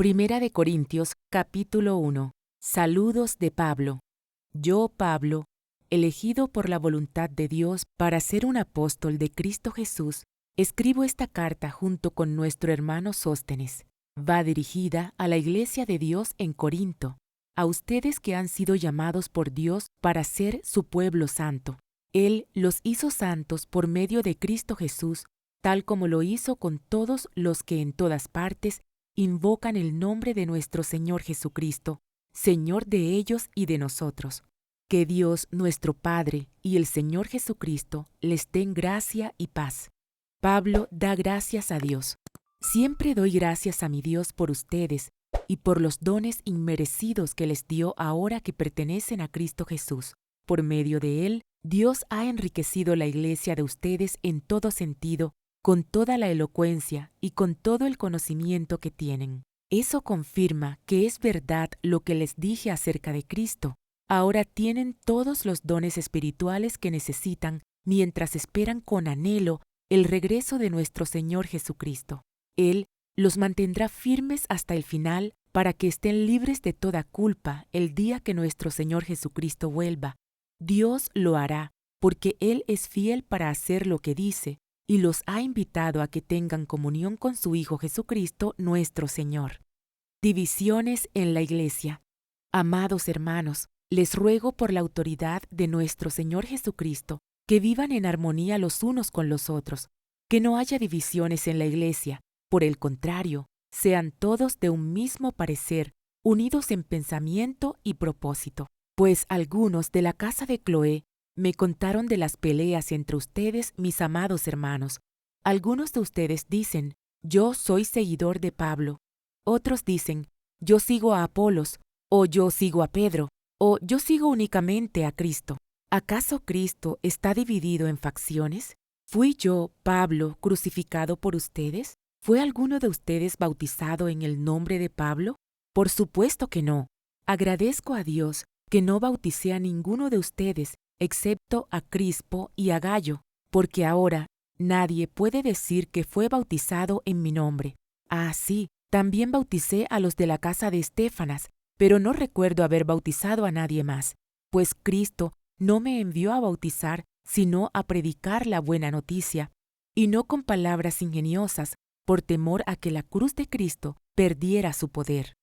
Primera de Corintios, capítulo 1. Saludos de Pablo. Yo, Pablo, elegido por la voluntad de Dios para ser un apóstol de Cristo Jesús, escribo esta carta junto con nuestro hermano Sóstenes. Va dirigida a la Iglesia de Dios en Corinto, a ustedes que han sido llamados por Dios para ser su pueblo santo. Él los hizo santos por medio de Cristo Jesús, tal como lo hizo con todos los que en todas partes invocan el nombre de nuestro Señor Jesucristo, Señor de ellos y de nosotros. Que Dios nuestro Padre y el Señor Jesucristo les den gracia y paz. Pablo da gracias a Dios. Siempre doy gracias a mi Dios por ustedes y por los dones inmerecidos que les dio ahora que pertenecen a Cristo Jesús. Por medio de Él, Dios ha enriquecido la iglesia de ustedes en todo sentido, con toda la elocuencia y con todo el conocimiento que tienen. Eso confirma que es verdad lo que les dije acerca de Cristo. Ahora tienen todos los dones espirituales que necesitan mientras esperan con anhelo el regreso de nuestro Señor Jesucristo. Él los mantendrá firmes hasta el final para que estén libres de toda culpa el día que nuestro Señor Jesucristo vuelva. Dios lo hará, porque Él es fiel para hacer lo que dice, y los ha invitado a que tengan comunión con su Hijo Jesucristo, nuestro Señor. Divisiones en la Iglesia. Amados hermanos, les ruego por la autoridad de nuestro Señor Jesucristo, que vivan en armonía los unos con los otros, que no haya divisiones en la Iglesia, por el contrario, sean todos de un mismo parecer, unidos en pensamiento y propósito. Pues algunos de la casa de Cloé me contaron de las peleas entre ustedes, mis amados hermanos. Algunos de ustedes dicen, yo soy seguidor de Pablo. Otros dicen, yo sigo a Apolos, o yo sigo a Pedro, o yo sigo únicamente a Cristo. ¿Acaso Cristo está dividido en facciones? ¿Fui yo, Pablo, crucificado por ustedes? ¿Fue alguno de ustedes bautizado en el nombre de Pablo? Por supuesto que no. Agradezco a Dios que no bauticé a ninguno de ustedes, excepto a Crispo y a Gayo, porque ahora nadie puede decir que fue bautizado en mi nombre. Ah, sí, también bauticé a los de la casa de Estéfanas, pero no recuerdo haber bautizado a nadie más, pues Cristo no me envió a bautizar, sino a predicar la buena noticia, y no con palabras ingeniosas, por temor a que la cruz de Cristo perdiera su poder.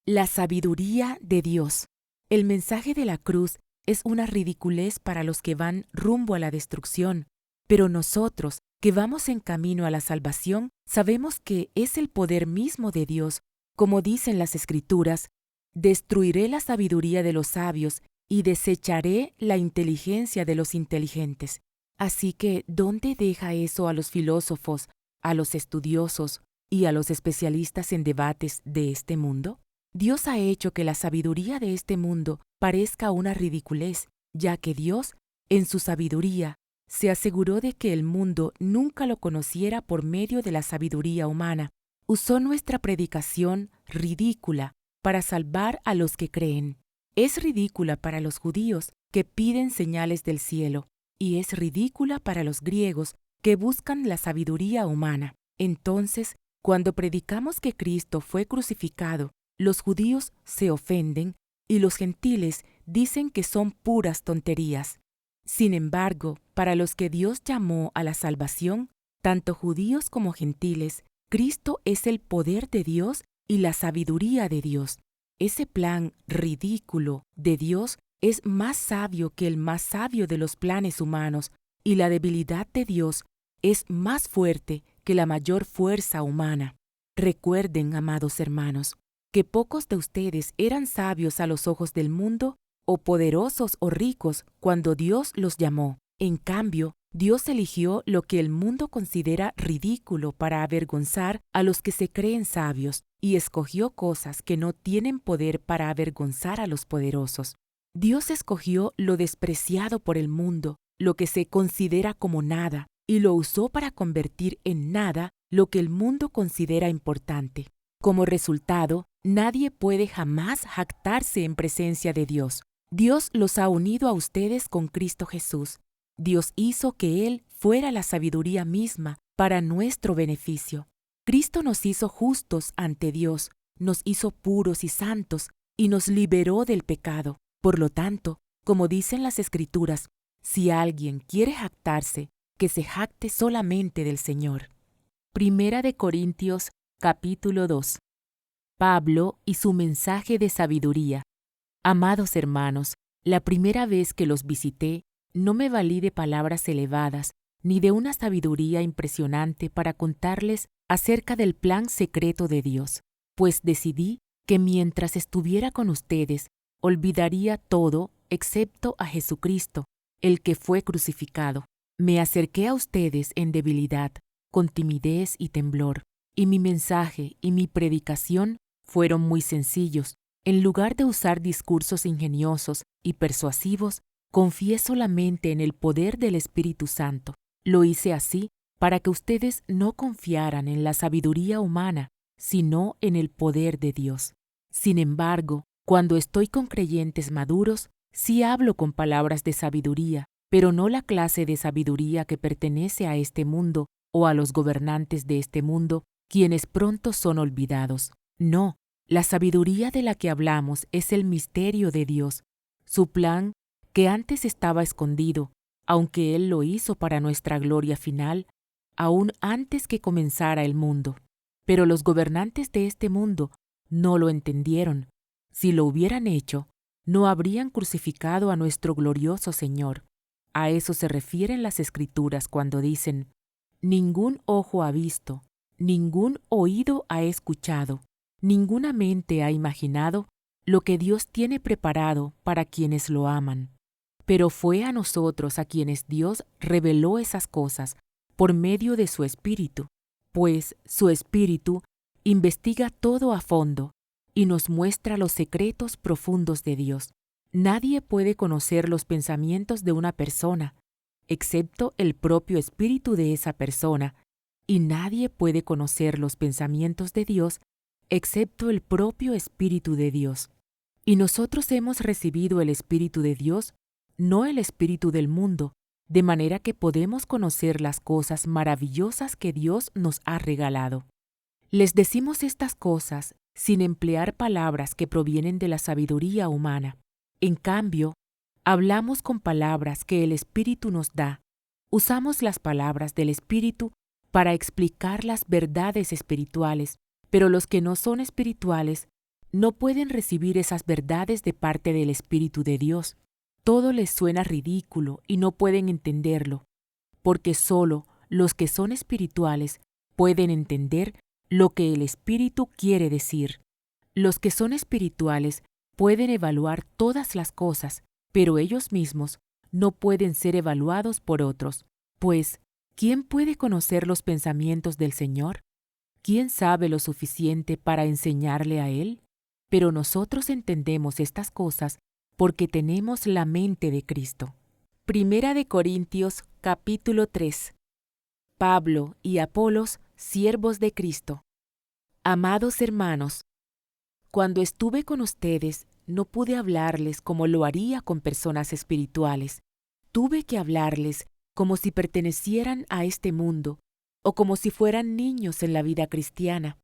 La sabiduría de Dios. El mensaje de la cruz es una ridiculez para los que van rumbo a la destrucción, pero nosotros, que vamos en camino a la salvación, sabemos que es el poder mismo de Dios. Como dicen las Escrituras, destruiré la sabiduría de los sabios y desecharé la inteligencia de los inteligentes. Así que, ¿dónde deja eso a los filósofos, a los estudiosos y a los especialistas en debates de este mundo? Dios ha hecho que la sabiduría de este mundo parezca una ridiculez, ya que Dios, en su sabiduría, se aseguró de que el mundo nunca lo conociera por medio de la sabiduría humana. Usó nuestra predicación ridícula para salvar a los que creen. Es ridícula para los judíos que piden señales del cielo, y es ridícula para los griegos que buscan la sabiduría humana. Entonces, cuando predicamos que Cristo fue crucificado, los judíos se ofenden y los gentiles dicen que son puras tonterías. Sin embargo, para los que Dios llamó a la salvación, tanto judíos como gentiles, Cristo es el poder de Dios y la sabiduría de Dios. Ese plan ridículo de Dios es más sabio que el más sabio de los planes humanos, y la debilidad de Dios es más fuerte que la mayor fuerza humana. Recuerden, amados hermanos, que pocos de ustedes eran sabios a los ojos del mundo, o poderosos o ricos, cuando Dios los llamó. En cambio, Dios eligió lo que el mundo considera ridículo para avergonzar a los que se creen sabios, y escogió cosas que no tienen poder para avergonzar a los poderosos. Dios escogió lo despreciado por el mundo, lo que se considera como nada, y lo usó para convertir en nada lo que el mundo considera importante. Como resultado, nadie puede jamás jactarse en presencia de Dios. Dios los ha unido a ustedes con Cristo Jesús. Dios hizo que Él fuera la sabiduría misma para nuestro beneficio. Cristo nos hizo justos ante Dios nos hizo puros y santos y nos liberó del pecado. Por lo tanto, como dicen las Escrituras, si alguien quiere jactarse, que se jacte solamente del Señor. Primera de Corintios, capítulo 2. Pablo y su mensaje de sabiduría. Amados hermanos, la primera vez que los visité, no me valí de palabras elevadas, ni de una sabiduría impresionante para contarles acerca del plan secreto de Dios, pues decidí que mientras estuviera con ustedes, olvidaría todo excepto a Jesucristo, el que fue crucificado. Me acerqué a ustedes en debilidad, con timidez y temblor, y mi mensaje y mi predicación fueron muy sencillos. En lugar de usar discursos ingeniosos y persuasivos, confié solamente en el poder del Espíritu Santo. Lo hice así para que ustedes no confiaran en la sabiduría humana, sino en el poder de Dios. Sin embargo, cuando estoy con creyentes maduros, sí hablo con palabras de sabiduría, pero no la clase de sabiduría que pertenece a este mundo o a los gobernantes de este mundo, quienes pronto son olvidados. No, la sabiduría de la que hablamos es el misterio de Dios, su plan que antes estaba escondido, aunque Él lo hizo para nuestra gloria final, aún antes que comenzara el mundo. Pero los gobernantes de este mundo no lo entendieron. Si lo hubieran hecho, no habrían crucificado a nuestro glorioso Señor. A eso se refieren las Escrituras cuando dicen: ningún ojo ha visto, ningún oído ha escuchado, ninguna mente ha imaginado lo que Dios tiene preparado para quienes lo aman. Pero fue a nosotros a quienes Dios reveló esas cosas por medio de su Espíritu, pues su Espíritu investiga todo a fondo y nos muestra los secretos profundos de Dios. Nadie puede conocer los pensamientos de una persona, excepto el propio Espíritu de esa persona, y nadie puede conocer los pensamientos de Dios, excepto el propio Espíritu de Dios. Y nosotros hemos recibido el Espíritu de Dios, no el espíritu del mundo, de manera que podemos conocer las cosas maravillosas que Dios nos ha regalado. Les decimos estas cosas sin emplear palabras que provienen de la sabiduría humana. En cambio, hablamos con palabras que el Espíritu nos da. Usamos las palabras del Espíritu para explicar las verdades espirituales, pero los que no son espirituales no pueden recibir esas verdades de parte del Espíritu de Dios. Todo les suena ridículo y no pueden entenderlo, porque solo los que son espirituales pueden entender lo que el Espíritu quiere decir. Los que son espirituales pueden evaluar todas las cosas, pero ellos mismos no pueden ser evaluados por otros, pues, ¿quién puede conocer los pensamientos del Señor? ¿Quién sabe lo suficiente para enseñarle a Él? Pero nosotros entendemos estas cosas porque tenemos la mente de Cristo. Primera de Corintios, capítulo 3. Pablo y Apolos, siervos de Cristo. Amados hermanos, cuando estuve con ustedes, no pude hablarles como lo haría con personas espirituales. Tuve que hablarles como si pertenecieran a este mundo o como si fueran niños en la vida cristiana.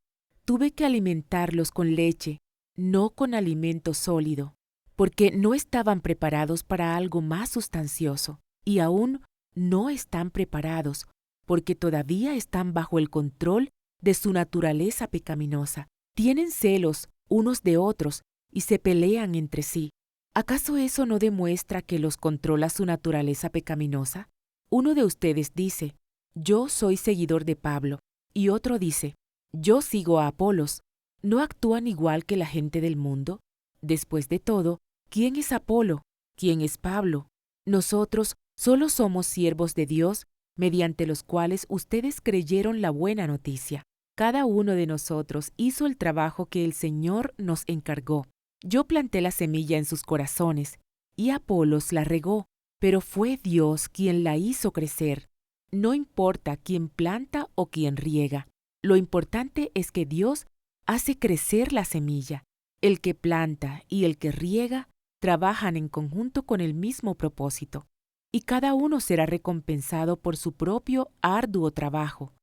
Tuve que alimentarlos con leche, no con alimento sólido, porque no estaban preparados para algo más sustancioso, y aún no están preparados, porque todavía están bajo el control de su naturaleza pecaminosa. Tienen celos unos de otros y se pelean entre sí. ¿Acaso eso no demuestra que los controla su naturaleza pecaminosa? Uno de ustedes dice: yo soy seguidor de Pablo, y otro dice: yo sigo a Apolos. ¿No actúan igual que la gente del mundo? Después de todo, ¿quién es Apolo? ¿Quién es Pablo? Nosotros solo somos siervos de Dios, mediante los cuales ustedes creyeron la buena noticia. Cada uno de nosotros hizo el trabajo que el Señor nos encargó. Yo planté la semilla en sus corazones, y Apolos la regó, pero fue Dios quien la hizo crecer. No importa quién planta o quién riega. Lo importante es que Dios hace crecer la semilla. El que planta y el que riega trabajan en conjunto con el mismo propósito, y cada uno será recompensado por su propio arduo trabajo,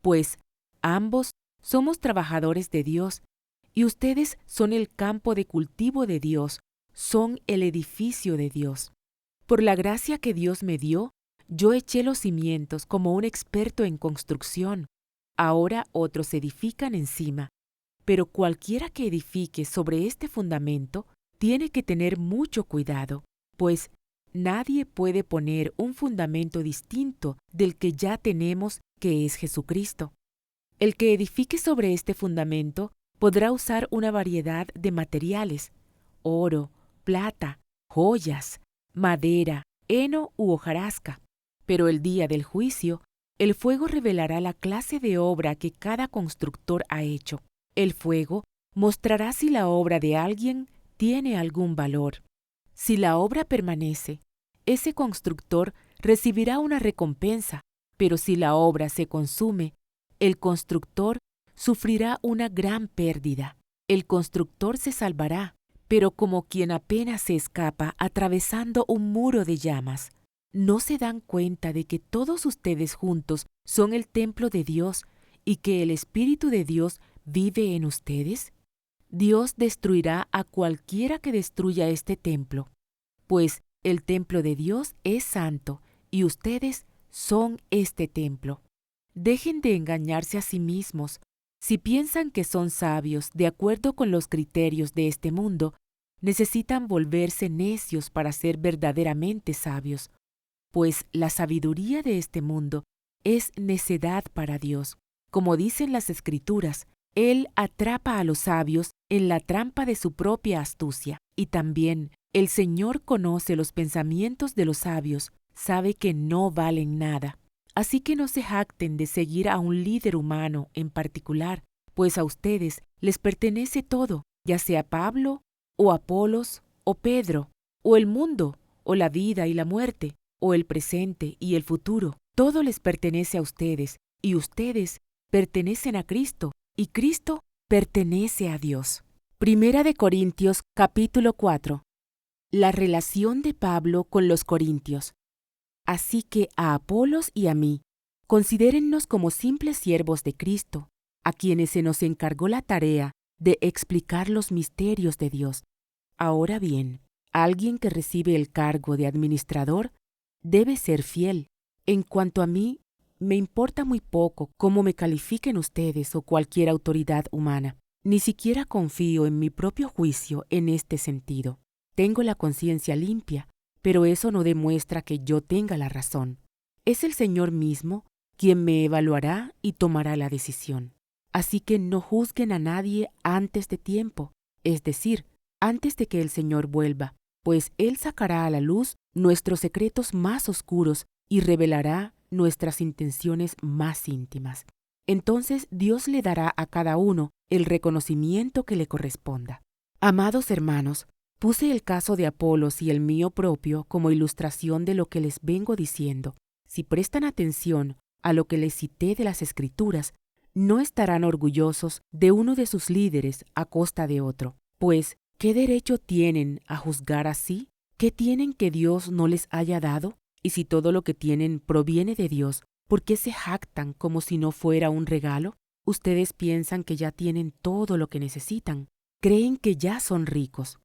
pues ambos somos trabajadores de Dios, y ustedes son el campo de cultivo de Dios, son el edificio de Dios. Por la gracia que Dios me dio, yo eché los cimientos como un experto en construcción. Ahora otros edifican encima. Pero cualquiera que edifique sobre este fundamento tiene que tener mucho cuidado, pues nadie puede poner un fundamento distinto del que ya tenemos, que es Jesucristo. El que edifique sobre este fundamento podrá usar una variedad de materiales: oro, plata, joyas, madera, heno u hojarasca. Pero el día del juicio, el fuego revelará la clase de obra que cada constructor ha hecho. El fuego mostrará si la obra de alguien tiene algún valor. Si la obra permanece, ese constructor recibirá una recompensa, pero si la obra se consume, el constructor sufrirá una gran pérdida. El constructor se salvará, pero como quien apenas se escapa atravesando un muro de llamas. ¿No se dan cuenta de que todos ustedes juntos son el templo de Dios y que el Espíritu de Dios vive en ustedes? Dios destruirá a cualquiera que destruya este templo, pues el templo de Dios es santo y ustedes son este templo. Dejen de engañarse a sí mismos. Si piensan que son sabios de acuerdo con los criterios de este mundo, necesitan volverse necios para ser verdaderamente sabios, pues la sabiduría de este mundo es necedad para Dios. Como dicen las Escrituras, Él atrapa a los sabios en la trampa de su propia astucia. Y también el Señor conoce los pensamientos de los sabios, sabe que no valen nada. Así que no se jacten de seguir a un líder humano en particular, pues a ustedes les pertenece todo, ya sea Pablo, o Apolos, o Pedro, o el mundo, o la vida y la muerte, o el presente y el futuro. Todo les pertenece a ustedes, y ustedes pertenecen a Cristo, y Cristo pertenece a Dios. Primera de Corintios, capítulo 4. La relación de Pablo con los corintios. Así que a Apolos y a mí, considérennos como simples siervos de Cristo, a quienes se nos encargó la tarea de explicar los misterios de Dios. Ahora bien, alguien que recibe el cargo de administrador debe ser fiel. En cuanto a mí, me importa muy poco cómo me califiquen ustedes o cualquier autoridad humana. Ni siquiera confío en mi propio juicio en este sentido. Tengo la conciencia limpia, pero eso no demuestra que yo tenga la razón. Es el Señor mismo quien me evaluará y tomará la decisión. Así que no juzguen a nadie antes de tiempo, es decir, antes de que el Señor vuelva, pues Él sacará a la luz nuestros secretos más oscuros y revelará nuestras intenciones más íntimas. Entonces Dios le dará a cada uno el reconocimiento que le corresponda. Amados hermanos, puse el caso de Apolos y el mío propio como ilustración de lo que les vengo diciendo. Si prestan atención a lo que les cité de las Escrituras, no estarán orgullosos de uno de sus líderes a costa de otro. Pues, ¿qué derecho tienen a juzgar así? ¿Qué tienen que Dios no les haya dado? Y si todo lo que tienen proviene de Dios, ¿por qué se jactan como si no fuera un regalo? Ustedes piensan que ya tienen todo lo que necesitan. Creen que ya son ricos.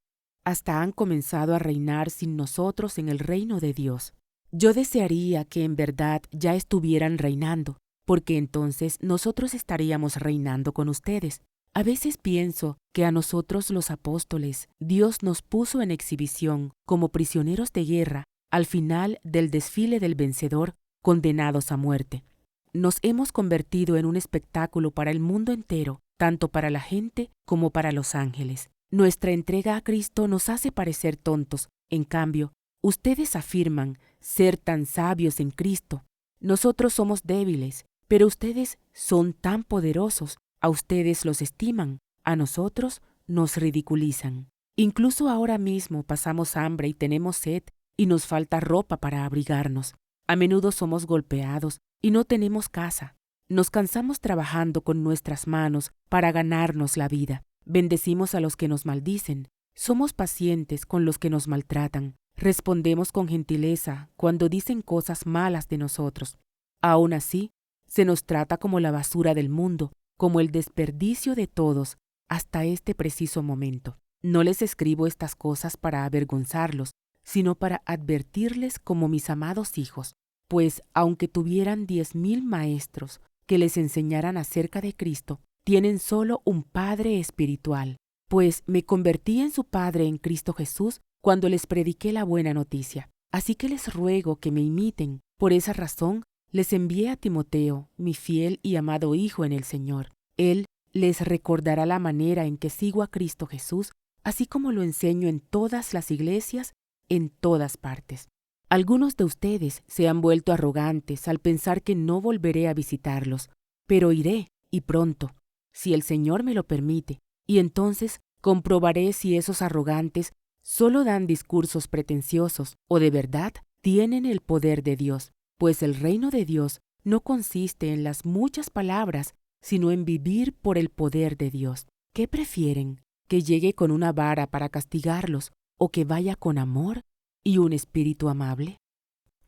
Hasta han comenzado a reinar sin nosotros en el reino de Dios. Yo desearía que en verdad ya estuvieran reinando, porque entonces nosotros estaríamos reinando con ustedes. A veces pienso que a nosotros los apóstoles Dios nos puso en exhibición como prisioneros de guerra al final del desfile del vencedor, condenados a muerte. Nos hemos convertido en un espectáculo para el mundo entero, tanto para la gente como para los ángeles. Nuestra entrega a Cristo nos hace parecer tontos. En cambio, ustedes afirman ser tan sabios en Cristo. Nosotros somos débiles, pero ustedes son tan poderosos. A ustedes los estiman, a nosotros nos ridiculizan. Incluso ahora mismo pasamos hambre y tenemos sed, y nos falta ropa para abrigarnos. A menudo somos golpeados y no tenemos casa. Nos cansamos trabajando con nuestras manos para ganarnos la vida. Bendecimos a los que nos maldicen. Somos pacientes con los que nos maltratan. Respondemos con gentileza cuando dicen cosas malas de nosotros. Aún así, se nos trata como la basura del mundo, como el desperdicio de todos, hasta este preciso momento. No les escribo estas cosas para avergonzarlos, sino para advertirles como mis amados hijos, pues aunque tuvieran 10,000 maestros que les enseñaran acerca de Cristo, tienen solo un Padre espiritual, pues me convertí en su Padre en Cristo Jesús cuando les prediqué la buena noticia. Así que les ruego que me imiten. Por esa razón, les envié a Timoteo, mi fiel y amado hijo en el Señor. Él les recordará la manera en que sigo a Cristo Jesús, así como lo enseño en todas las iglesias, en todas partes. Algunos de ustedes se han vuelto arrogantes al pensar que no volveré a visitarlos, pero iré, y pronto, si el Señor me lo permite, y entonces comprobaré si esos arrogantes solo dan discursos pretenciosos o de verdad tienen el poder de Dios, pues el reino de Dios no consiste en las muchas palabras, sino en vivir por el poder de Dios. ¿Qué prefieren? ¿Que llegue con una vara para castigarlos o que vaya con amor y un espíritu amable?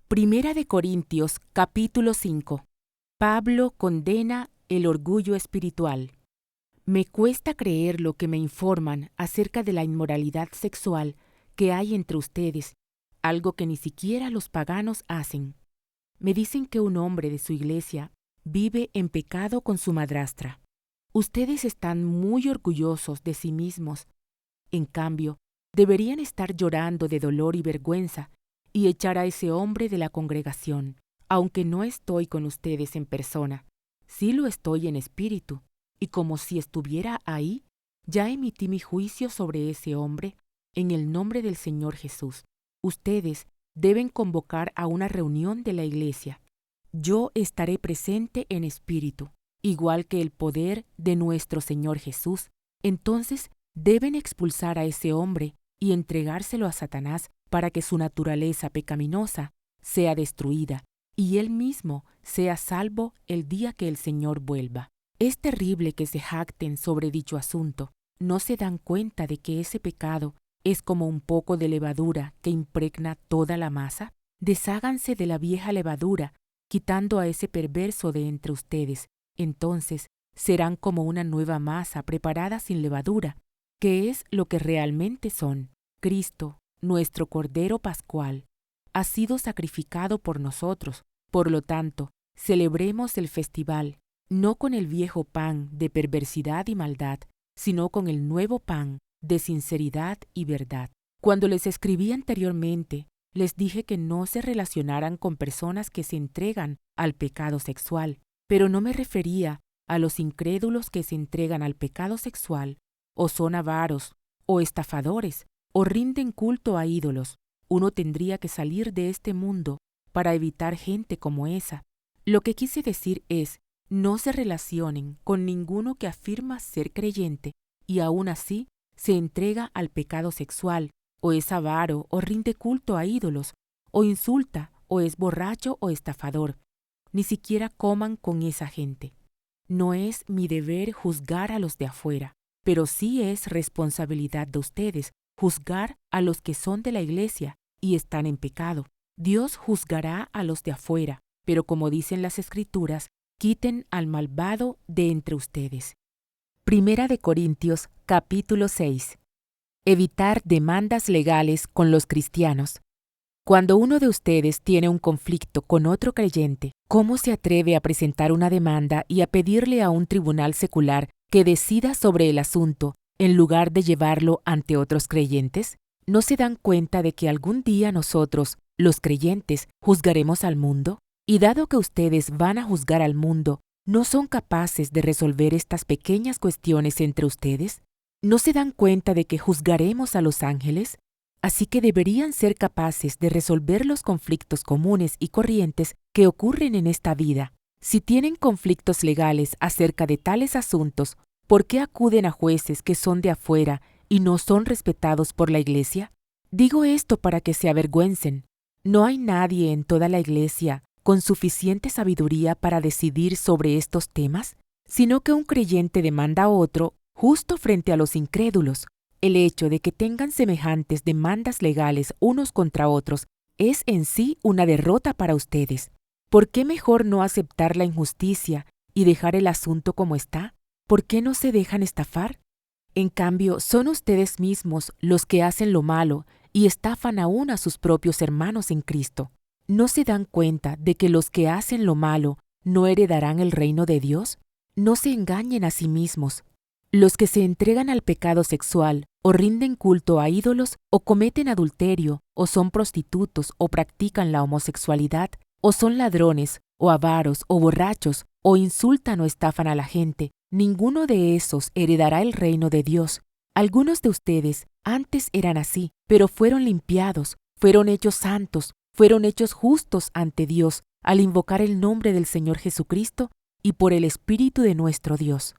Primera de Corintios, capítulo 5. Pablo condena el orgullo espiritual. Me cuesta creer lo que me informan acerca de la inmoralidad sexual que hay entre ustedes, algo que ni siquiera los paganos hacen. Me dicen que un hombre de su iglesia vive en pecado con su madrastra. Ustedes están muy orgullosos de sí mismos. En cambio, deberían estar llorando de dolor y vergüenza y echar a ese hombre de la congregación, aunque no estoy con ustedes en persona. Sí lo estoy en espíritu, y como si estuviera ahí, ya emití mi juicio sobre ese hombre en el nombre del Señor Jesús. Ustedes deben convocar a una reunión de la iglesia. Yo estaré presente en espíritu, igual que el poder de nuestro Señor Jesús. Entonces deben expulsar a ese hombre y entregárselo a Satanás para que su naturaleza pecaminosa sea destruida y él mismo sea salvo el día que el Señor vuelva. Es terrible que se jacten sobre dicho asunto. ¿No se dan cuenta de que ese pecado es como un poco de levadura que impregna toda la masa? Desháganse de la vieja levadura, quitando a ese perverso de entre ustedes. Entonces serán como una nueva masa preparada sin levadura, que es lo que realmente son. Cristo, nuestro Cordero Pascual, ha sido sacrificado por nosotros. Por lo tanto, celebremos el festival, no con el viejo pan de perversidad y maldad, sino con el nuevo pan de sinceridad y verdad. Cuando les escribí anteriormente, les dije que no se relacionaran con personas que se entregan al pecado sexual, pero no me refería a los incrédulos que se entregan al pecado sexual, o son avaros, o estafadores, o rinden culto a ídolos. Uno tendría que salir de este mundo para evitar gente como esa. Lo que quise decir es, no se relacionen con ninguno que afirma ser creyente y aún así se entrega al pecado sexual, o es avaro, o rinde culto a ídolos, o insulta, o es borracho o estafador. Ni siquiera coman con esa gente. No es mi deber juzgar a los de afuera, pero sí es responsabilidad de ustedes juzgar a los que son de la iglesia y están en pecado. Dios juzgará a los de afuera, pero como dicen las Escrituras, quiten al malvado de entre ustedes. Primera de Corintios, capítulo 6. Evitar demandas legales con los cristianos. Cuando uno de ustedes tiene un conflicto con otro creyente, ¿cómo se atreve a presentar una demanda y a pedirle a un tribunal secular que decida sobre el asunto en lugar de llevarlo ante otros creyentes? ¿No se dan cuenta de que algún día nosotros, los creyentes, juzgaremos al mundo? Y dado que ustedes van a juzgar al mundo, ¿no son capaces de resolver estas pequeñas cuestiones entre ustedes? ¿No se dan cuenta de que juzgaremos a los ángeles? Así que deberían ser capaces de resolver los conflictos comunes y corrientes que ocurren en esta vida. Si tienen conflictos legales acerca de tales asuntos, ¿por qué acuden a jueces que son de afuera y no son respetados por la iglesia? Digo esto para que se avergüencen. No hay nadie en toda la iglesia con suficiente sabiduría para decidir sobre estos temas, sino que un creyente demanda a otro justo frente a los incrédulos. El hecho de que tengan semejantes demandas legales unos contra otros es en sí una derrota para ustedes. ¿Por qué mejor no aceptar la injusticia y dejar el asunto como está? ¿Por qué no se dejan estafar? En cambio, son ustedes mismos los que hacen lo malo y estafan aún a sus propios hermanos en Cristo. ¿No se dan cuenta de que los que hacen lo malo no heredarán el reino de Dios? No se engañen a sí mismos. Los que se entregan al pecado sexual, o rinden culto a ídolos, o cometen adulterio, o son prostitutos, o practican la homosexualidad, o son ladrones, o avaros, o borrachos, o insultan o estafan a la gente, ninguno de esos heredará el reino de Dios. Algunos de ustedes antes eran así, pero fueron limpiados, fueron hechos santos, fueron hechos justos ante Dios al invocar el nombre del Señor Jesucristo y por el Espíritu de nuestro Dios.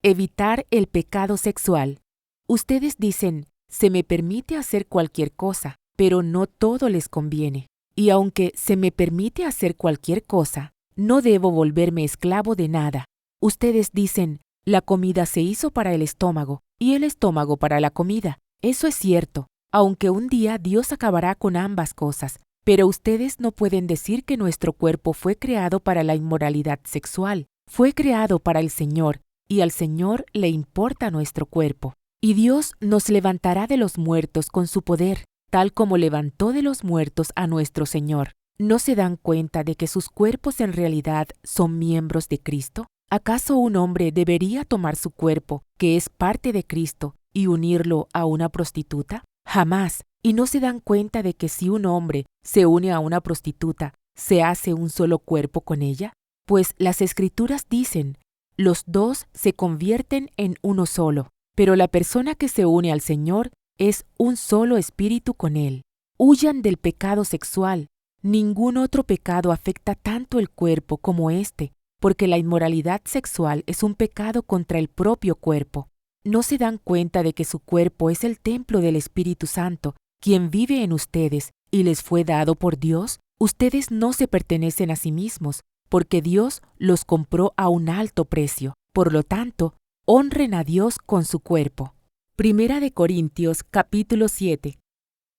Evitar el pecado sexual. Ustedes dicen, se me permite hacer cualquier cosa, pero no todo les conviene. Y aunque se me permite hacer cualquier cosa, no debo volverme esclavo de nada. Ustedes dicen, la comida se hizo para el estómago y el estómago para la comida. Eso es cierto, aunque un día Dios acabará con ambas cosas. Pero ustedes no pueden decir que nuestro cuerpo fue creado para la inmoralidad sexual. Fue creado para el Señor, y al Señor le importa nuestro cuerpo. Y Dios nos levantará de los muertos con su poder, tal como levantó de los muertos a nuestro Señor. ¿No se dan cuenta de que sus cuerpos en realidad son miembros de Cristo? ¿Acaso un hombre debería tomar su cuerpo, que es parte de Cristo, y unirlo a una prostituta? Jamás. ¿Y no se dan cuenta de que si un hombre se une a una prostituta, se hace un solo cuerpo con ella? Pues las Escrituras dicen, los dos se convierten en uno solo, pero la persona que se une al Señor es un solo espíritu con Él. Huyan del pecado sexual. Ningún otro pecado afecta tanto el cuerpo como este, porque la inmoralidad sexual es un pecado contra el propio cuerpo. ¿No se dan cuenta de que su cuerpo es el templo del Espíritu Santo, quien vive en ustedes y les fue dado por Dios? Ustedes no se pertenecen a sí mismos, porque Dios los compró a un alto precio. Por lo tanto, honren a Dios con su cuerpo. Primera de Corintios, capítulo 7.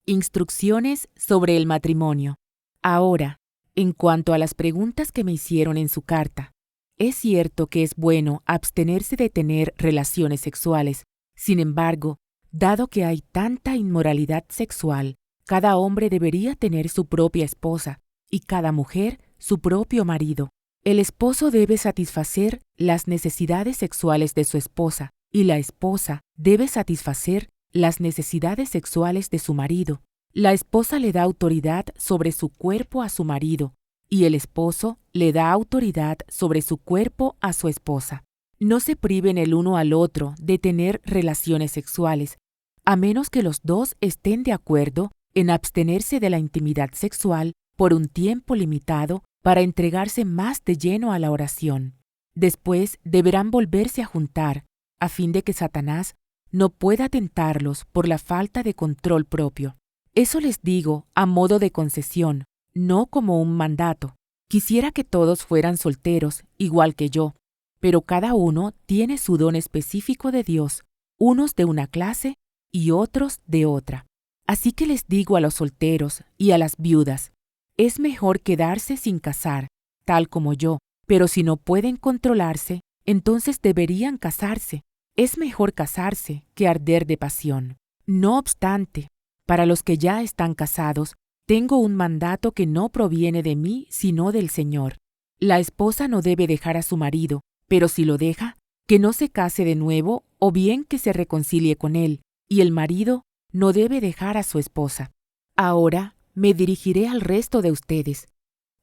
Instrucciones sobre el matrimonio. Ahora, en cuanto a las preguntas que me hicieron en su carta, es cierto que es bueno abstenerse de tener relaciones sexuales. Sin embargo, dado que hay tanta inmoralidad sexual, cada hombre debería tener su propia esposa y cada mujer su propio marido. El esposo debe satisfacer las necesidades sexuales de su esposa y la esposa debe satisfacer las necesidades sexuales de su marido. La esposa le da autoridad sobre su cuerpo a su marido y el esposo le da autoridad sobre su cuerpo a su esposa. No se priven el uno al otro de tener relaciones sexuales, a menos que los dos estén de acuerdo en abstenerse de la intimidad sexual por un tiempo limitado para entregarse más de lleno a la oración. Después deberán volverse a juntar, a fin de que Satanás no pueda tentarlos por la falta de control propio. Eso les digo a modo de concesión, no como un mandato. Quisiera que todos fueran solteros, igual que yo, pero cada uno tiene su don específico de Dios, unos de una clase y otros de otra. Así que les digo a los solteros y a las viudas, es mejor quedarse sin casar, tal como yo, pero si no pueden controlarse, entonces deberían casarse. Es mejor casarse que arder de pasión. No obstante, para los que ya están casados, tengo un mandato que no proviene de mí, sino del Señor. La esposa no debe dejar a su marido, pero si lo deja, que no se case de nuevo o bien que se reconcilie con él, y el marido no debe dejar a su esposa. Ahora me dirigiré al resto de ustedes.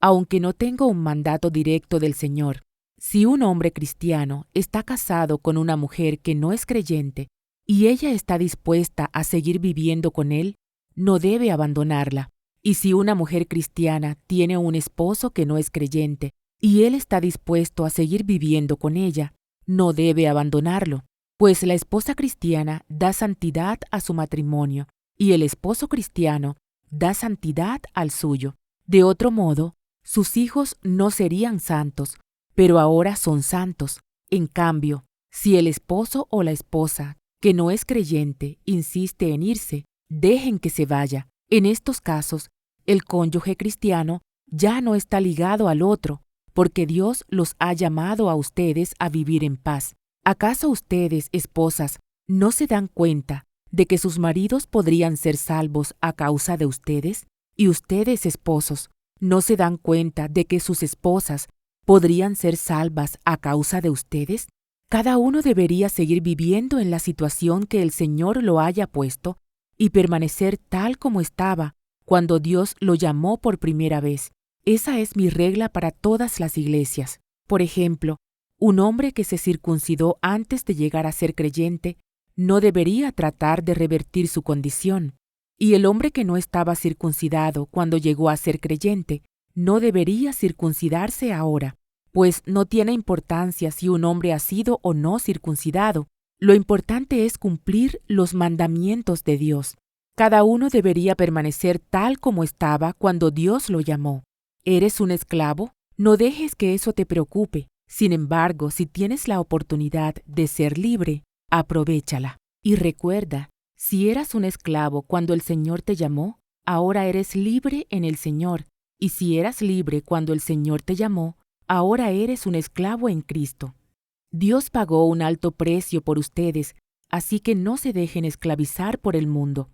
Aunque no tengo un mandato directo del Señor, si un hombre cristiano está casado con una mujer que no es creyente y ella está dispuesta a seguir viviendo con él, no debe abandonarla. Y si una mujer cristiana tiene un esposo que no es creyente y él está dispuesto a seguir viviendo con ella, no debe abandonarlo, pues la esposa cristiana da santidad a su matrimonio y el esposo cristiano da santidad al suyo. De otro modo, sus hijos no serían santos, pero ahora son santos. En cambio, si el esposo o la esposa, que no es creyente, insiste en irse, dejen que se vaya. En estos casos, el cónyuge cristiano ya no está ligado al otro, porque Dios los ha llamado a ustedes a vivir en paz. ¿Acaso ustedes, esposas, ¿No se dan cuenta de que sus maridos podrían ser salvos a causa de ustedes? Y ustedes, esposos, ¿no se dan cuenta de que sus esposas podrían ser salvas a causa de ustedes? Cada uno debería seguir viviendo en la situación que el Señor lo haya puesto y permanecer tal como estaba cuando Dios lo llamó por primera vez. Esa es mi regla para todas las iglesias. Por ejemplo, un hombre que se circuncidó antes de llegar a ser creyente no debería tratar de revertir su condición. Y el hombre que no estaba circuncidado cuando llegó a ser creyente no debería circuncidarse ahora, pues no tiene importancia si un hombre ha sido o no circuncidado. Lo importante es cumplir los mandamientos de Dios. Cada uno debería permanecer tal como estaba cuando Dios lo llamó. ¿Eres un esclavo? No dejes que eso te preocupe. Sin embargo, si tienes la oportunidad de ser libre, aprovéchala. Y recuerda, si eras un esclavo cuando el Señor te llamó, ahora eres libre en el Señor. Y si eras libre cuando el Señor te llamó, ahora eres un esclavo en Cristo. Dios pagó un alto precio por ustedes, así que no se dejen esclavizar por el mundo.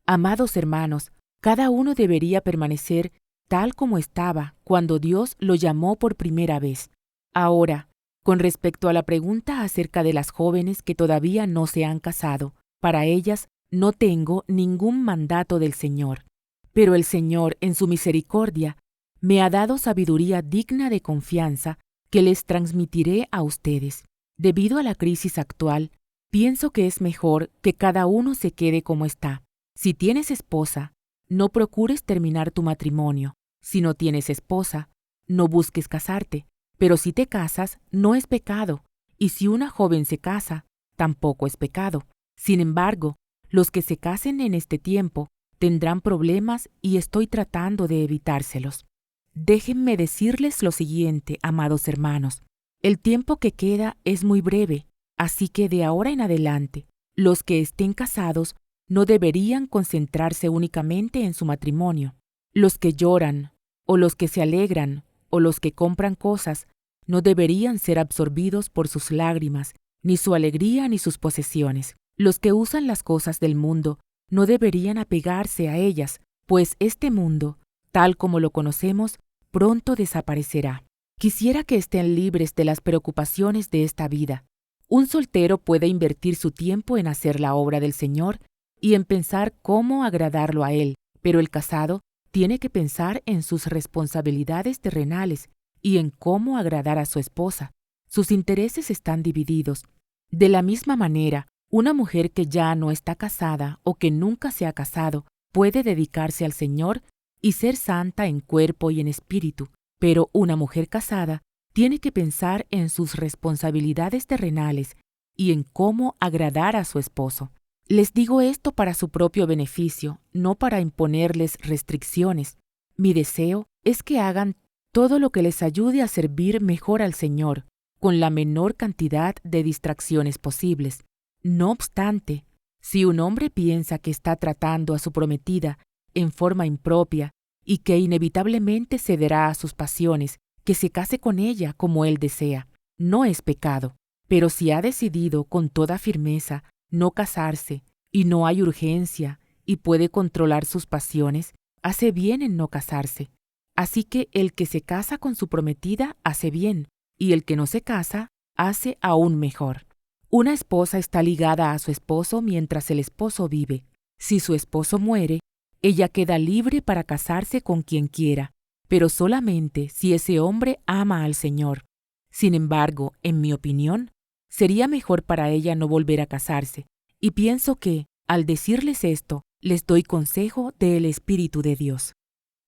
Amados hermanos, cada uno debería permanecer tal como estaba cuando Dios lo llamó por primera vez. Ahora, con respecto a la pregunta acerca de las jóvenes que todavía no se han casado, para ellas no tengo ningún mandato del Señor. Pero el Señor, en su misericordia, me ha dado sabiduría digna de confianza que les transmitiré a ustedes. Debido a la crisis actual, pienso que es mejor que cada uno se quede como está. Si tienes esposa, no procures terminar tu matrimonio. Si no tienes esposa, no busques casarte. Pero si te casas, no es pecado. Y si una joven se casa, tampoco es pecado. Sin embargo, los que se casen en este tiempo tendrán problemas y estoy tratando de evitárselos. Déjenme decirles lo siguiente, amados hermanos. El tiempo que queda es muy breve, así que de ahora en adelante, los que estén casados no deberían concentrarse únicamente en su matrimonio. Los que lloran, o los que se alegran, o los que compran cosas, no deberían ser absorbidos por sus lágrimas, ni su alegría ni sus posesiones. Los que usan las cosas del mundo no deberían apegarse a ellas, pues este mundo, tal como lo conocemos, pronto desaparecerá. Quisiera que estén libres de las preocupaciones de esta vida. Un soltero puede invertir su tiempo en hacer la obra del Señor y en pensar cómo agradarlo a Él, pero el casado tiene que pensar en sus responsabilidades terrenales y en cómo agradar a su esposa. Sus intereses están divididos. De la misma manera, una mujer que ya no está casada o que nunca se ha casado puede dedicarse al Señor y ser santa en cuerpo y en espíritu, pero una mujer casada tiene que pensar en sus responsabilidades terrenales y en cómo agradar a su esposo. Les digo esto para su propio beneficio, no para imponerles restricciones. Mi deseo es que hagan todo lo que les ayude a servir mejor al Señor, con la menor cantidad de distracciones posibles. No obstante, si un hombre piensa que está tratando a su prometida en forma impropia y que inevitablemente cederá a sus pasiones, que se case con ella como él desea, no es pecado. Pero si ha decidido con toda firmeza no casarse y no hay urgencia y puede controlar sus pasiones, hace bien en no casarse. Así que el que se casa con su prometida hace bien, y el que no se casa hace aún mejor. Una esposa está ligada a su esposo mientras el esposo vive. Si su esposo muere, ella queda libre para casarse con quien quiera, pero solamente si ese hombre ama al Señor. Sin embargo, en mi opinión, sería mejor para ella no volver a casarse, y pienso que, al decirles esto, les doy consejo del Espíritu de Dios.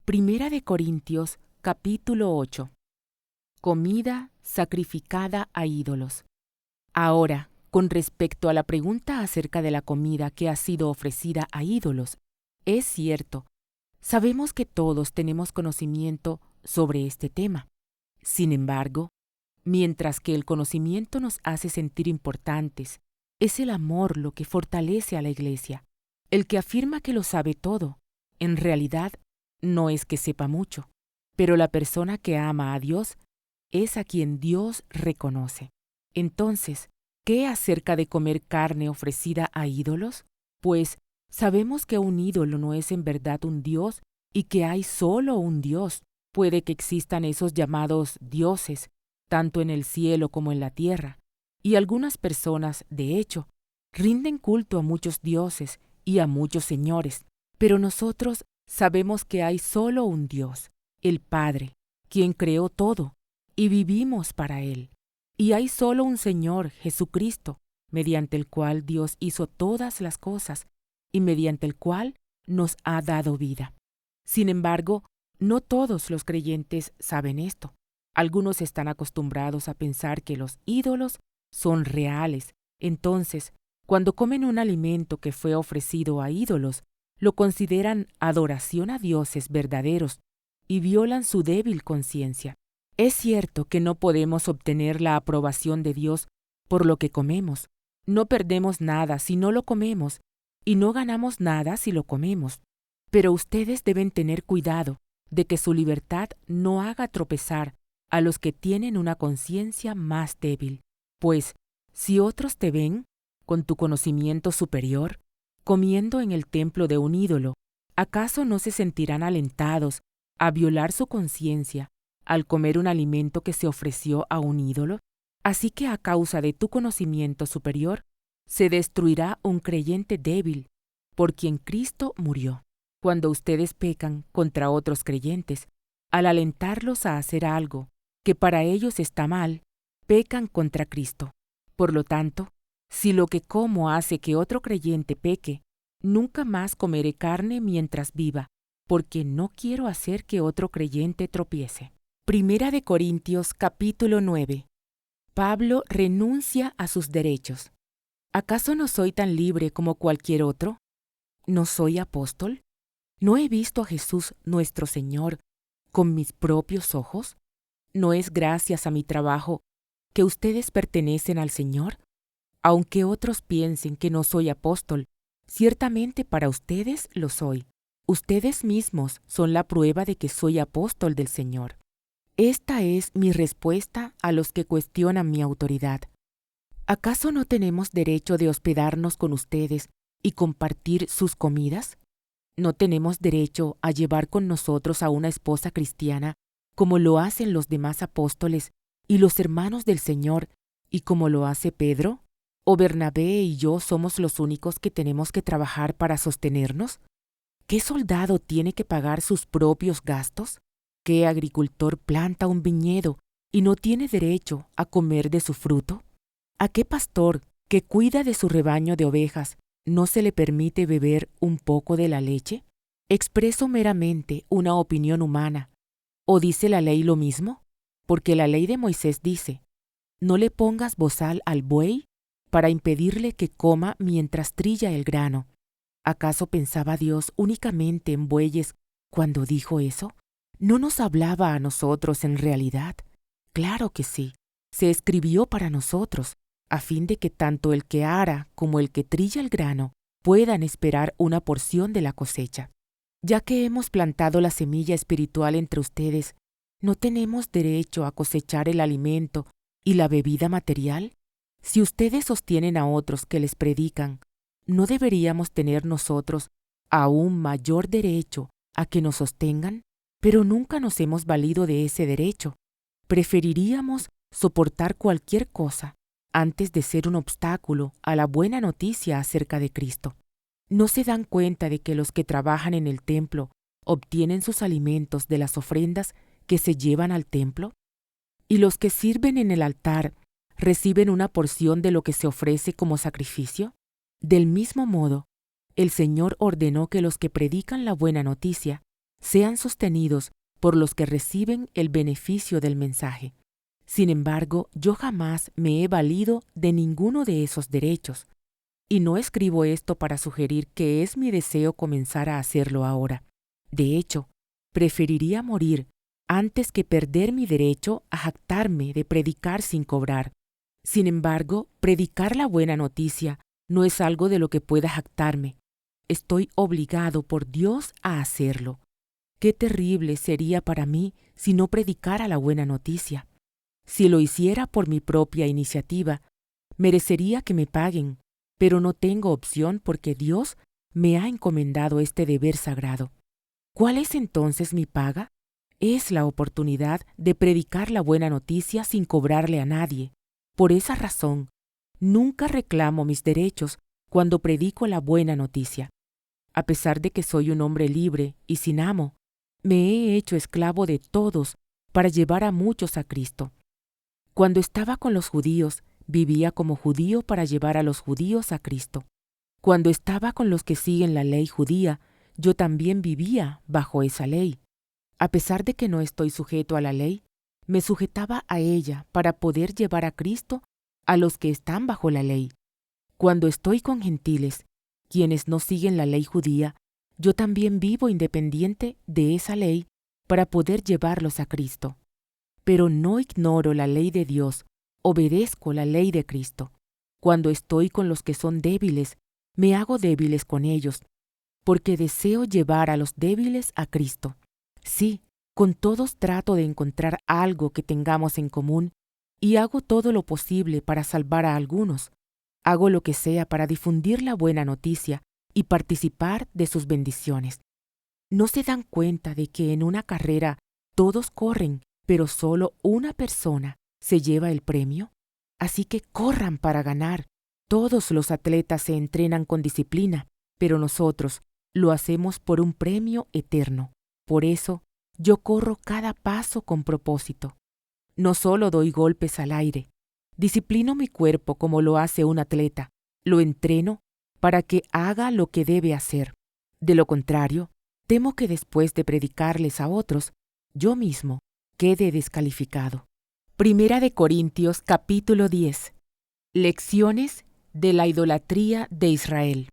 Primera de Corintios, capítulo 8. Comida sacrificada a ídolos. Ahora, con respecto a la pregunta acerca de la comida que ha sido ofrecida a ídolos, es cierto, sabemos que todos tenemos conocimiento sobre este tema. Sin embargo, mientras que el conocimiento nos hace sentir importantes, es el amor lo que fortalece a la Iglesia. El que afirma que lo sabe todo, en realidad, no es que sepa mucho, pero la persona que ama a Dios es a quien Dios reconoce. Entonces, ¿Qué acerca de comer carne ofrecida a ídolos? Pues sabemos que un ídolo no es en verdad un dios y que hay solo un Dios. Puede que existan esos llamados dioses, tanto en el cielo como en la tierra, y algunas personas, de hecho, rinden culto a muchos dioses y a muchos señores, pero nosotros sabemos que hay solo un Dios, el Padre, quien creó todo, y vivimos para Él. Y hay solo un Señor, Jesucristo, mediante el cual Dios hizo todas las cosas, y mediante el cual nos ha dado vida. Sin embargo, no todos los creyentes saben esto. Algunos están acostumbrados a pensar que los ídolos son reales. Entonces, cuando comen un alimento que fue ofrecido a ídolos, lo consideran adoración a dioses verdaderos y violan su débil conciencia. Es cierto que no podemos obtener la aprobación de Dios por lo que comemos. No perdemos nada si no lo comemos y no ganamos nada si lo comemos. Pero ustedes deben tener cuidado de que su libertad no haga tropezar a los que tienen una conciencia más débil, pues si otros te ven, con tu conocimiento superior, comiendo en el templo de un ídolo, ¿acaso no se sentirán alentados a violar su conciencia al comer un alimento que se ofreció a un ídolo? Así que a causa de tu conocimiento superior, se destruirá un creyente débil, por quien Cristo murió. Cuando ustedes pecan contra otros creyentes, al alentarlos a hacer algo que para ellos está mal, pecan contra Cristo. Por lo tanto, si lo que como hace que otro creyente peque, nunca más comeré carne mientras viva, porque no quiero hacer que otro creyente tropiece. Primera de Corintios capítulo 9. Pablo renuncia a sus derechos. ¿Acaso no soy tan libre como cualquier otro? ¿No soy apóstol? ¿No he visto a Jesús nuestro Señor con mis propios ojos? ¿No es gracias a mi trabajo que ustedes pertenecen al Señor? Aunque otros piensen que no soy apóstol, ciertamente para ustedes lo soy. Ustedes mismos son la prueba de que soy apóstol del Señor. Esta es mi respuesta a los que cuestionan mi autoridad. ¿Acaso no tenemos derecho de hospedarnos con ustedes y compartir sus comidas? ¿No tenemos derecho a llevar con nosotros a una esposa cristiana como lo hacen los demás apóstoles y los hermanos del Señor y como lo hace Pedro? ¿O Bernabé y yo somos los únicos que tenemos que trabajar para sostenernos? ¿Qué soldado tiene que pagar sus propios gastos? ¿Qué agricultor planta un viñedo y no tiene derecho a comer de su fruto? ¿A qué pastor que cuida de su rebaño de ovejas no se le permite beber un poco de la leche? ¿Expreso meramente una opinión humana? ¿O dice la ley lo mismo? Porque la ley de Moisés dice, no le pongas bozal al buey para impedirle que coma mientras trilla el grano. ¿Acaso pensaba Dios únicamente en bueyes cuando dijo eso? ¿No nos hablaba a nosotros en realidad? Claro que sí, se escribió para nosotros, a fin de que tanto el que ara como el que trilla el grano puedan esperar una porción de la cosecha. Ya que hemos plantado la semilla espiritual entre ustedes, ¿no tenemos derecho a cosechar el alimento y la bebida material? Si ustedes sostienen a otros que les predican, ¿no deberíamos tener nosotros aún mayor derecho a que nos sostengan? Pero nunca nos hemos valido de ese derecho. Preferiríamos soportar cualquier cosa antes de ser un obstáculo a la buena noticia acerca de Cristo. ¿No se dan cuenta de que los que trabajan en el templo obtienen sus alimentos de las ofrendas que se llevan al templo? ¿Y los que sirven en el altar reciben una porción de lo que se ofrece como sacrificio? Del mismo modo, el Señor ordenó que los que predican la buena noticia sean sostenidos por los que reciben el beneficio del mensaje. Sin embargo, yo jamás me he valido de ninguno de esos derechos, y no escribo esto para sugerir que es mi deseo comenzar a hacerlo ahora. De hecho, preferiría morir antes que perder mi derecho a jactarme de predicar sin cobrar. Sin embargo, predicar la buena noticia no es algo de lo que pueda jactarme. Estoy obligado por Dios a hacerlo. Qué terrible sería para mí si no predicara la buena noticia. Si lo hiciera por mi propia iniciativa, Merecería que me paguen, pero no tengo opción porque Dios me ha encomendado este deber sagrado. ¿Cuál es entonces mi paga? Es la oportunidad de predicar la buena noticia sin cobrarle a nadie. Por esa razón, nunca reclamo mis derechos cuando predico la buena noticia. A pesar de que soy un hombre libre y sin amo, me he hecho esclavo de todos para llevar a muchos a Cristo. Cuando estaba con los judíos, vivía como judío para llevar a los judíos a Cristo. Cuando estaba con los que siguen la ley judía, yo también vivía bajo esa ley. A pesar de que no estoy sujeto a la ley, me sujetaba a ella para poder llevar a Cristo a los que están bajo la ley. Cuando estoy con gentiles, quienes no siguen la ley judía, yo también vivo independiente de esa ley para poder llevarlos a Cristo. Pero no ignoro la ley de Dios, obedezco la ley de Cristo. Cuando estoy con los que son débiles, me hago débiles con ellos, porque deseo llevar a los débiles a Cristo. Sí, con todos trato de encontrar algo que tengamos en común y hago todo lo posible para salvar a algunos. Hago lo que sea para difundir la buena noticia y participar de sus bendiciones. ¿No se dan cuenta de que en una carrera todos corren, pero solo una persona se lleva el premio? Así que corran para ganar. Todos los atletas se entrenan con disciplina, pero nosotros lo hacemos por un premio eterno. Por eso, yo corro cada paso con propósito. No solo doy golpes al aire, disciplino mi cuerpo como lo hace un atleta, lo entreno para que haga lo que debe hacer. De lo contrario, temo que después de predicarles a otros, yo mismo quede descalificado. Primera de Corintios capítulo 10. Lecciones de la idolatría de Israel.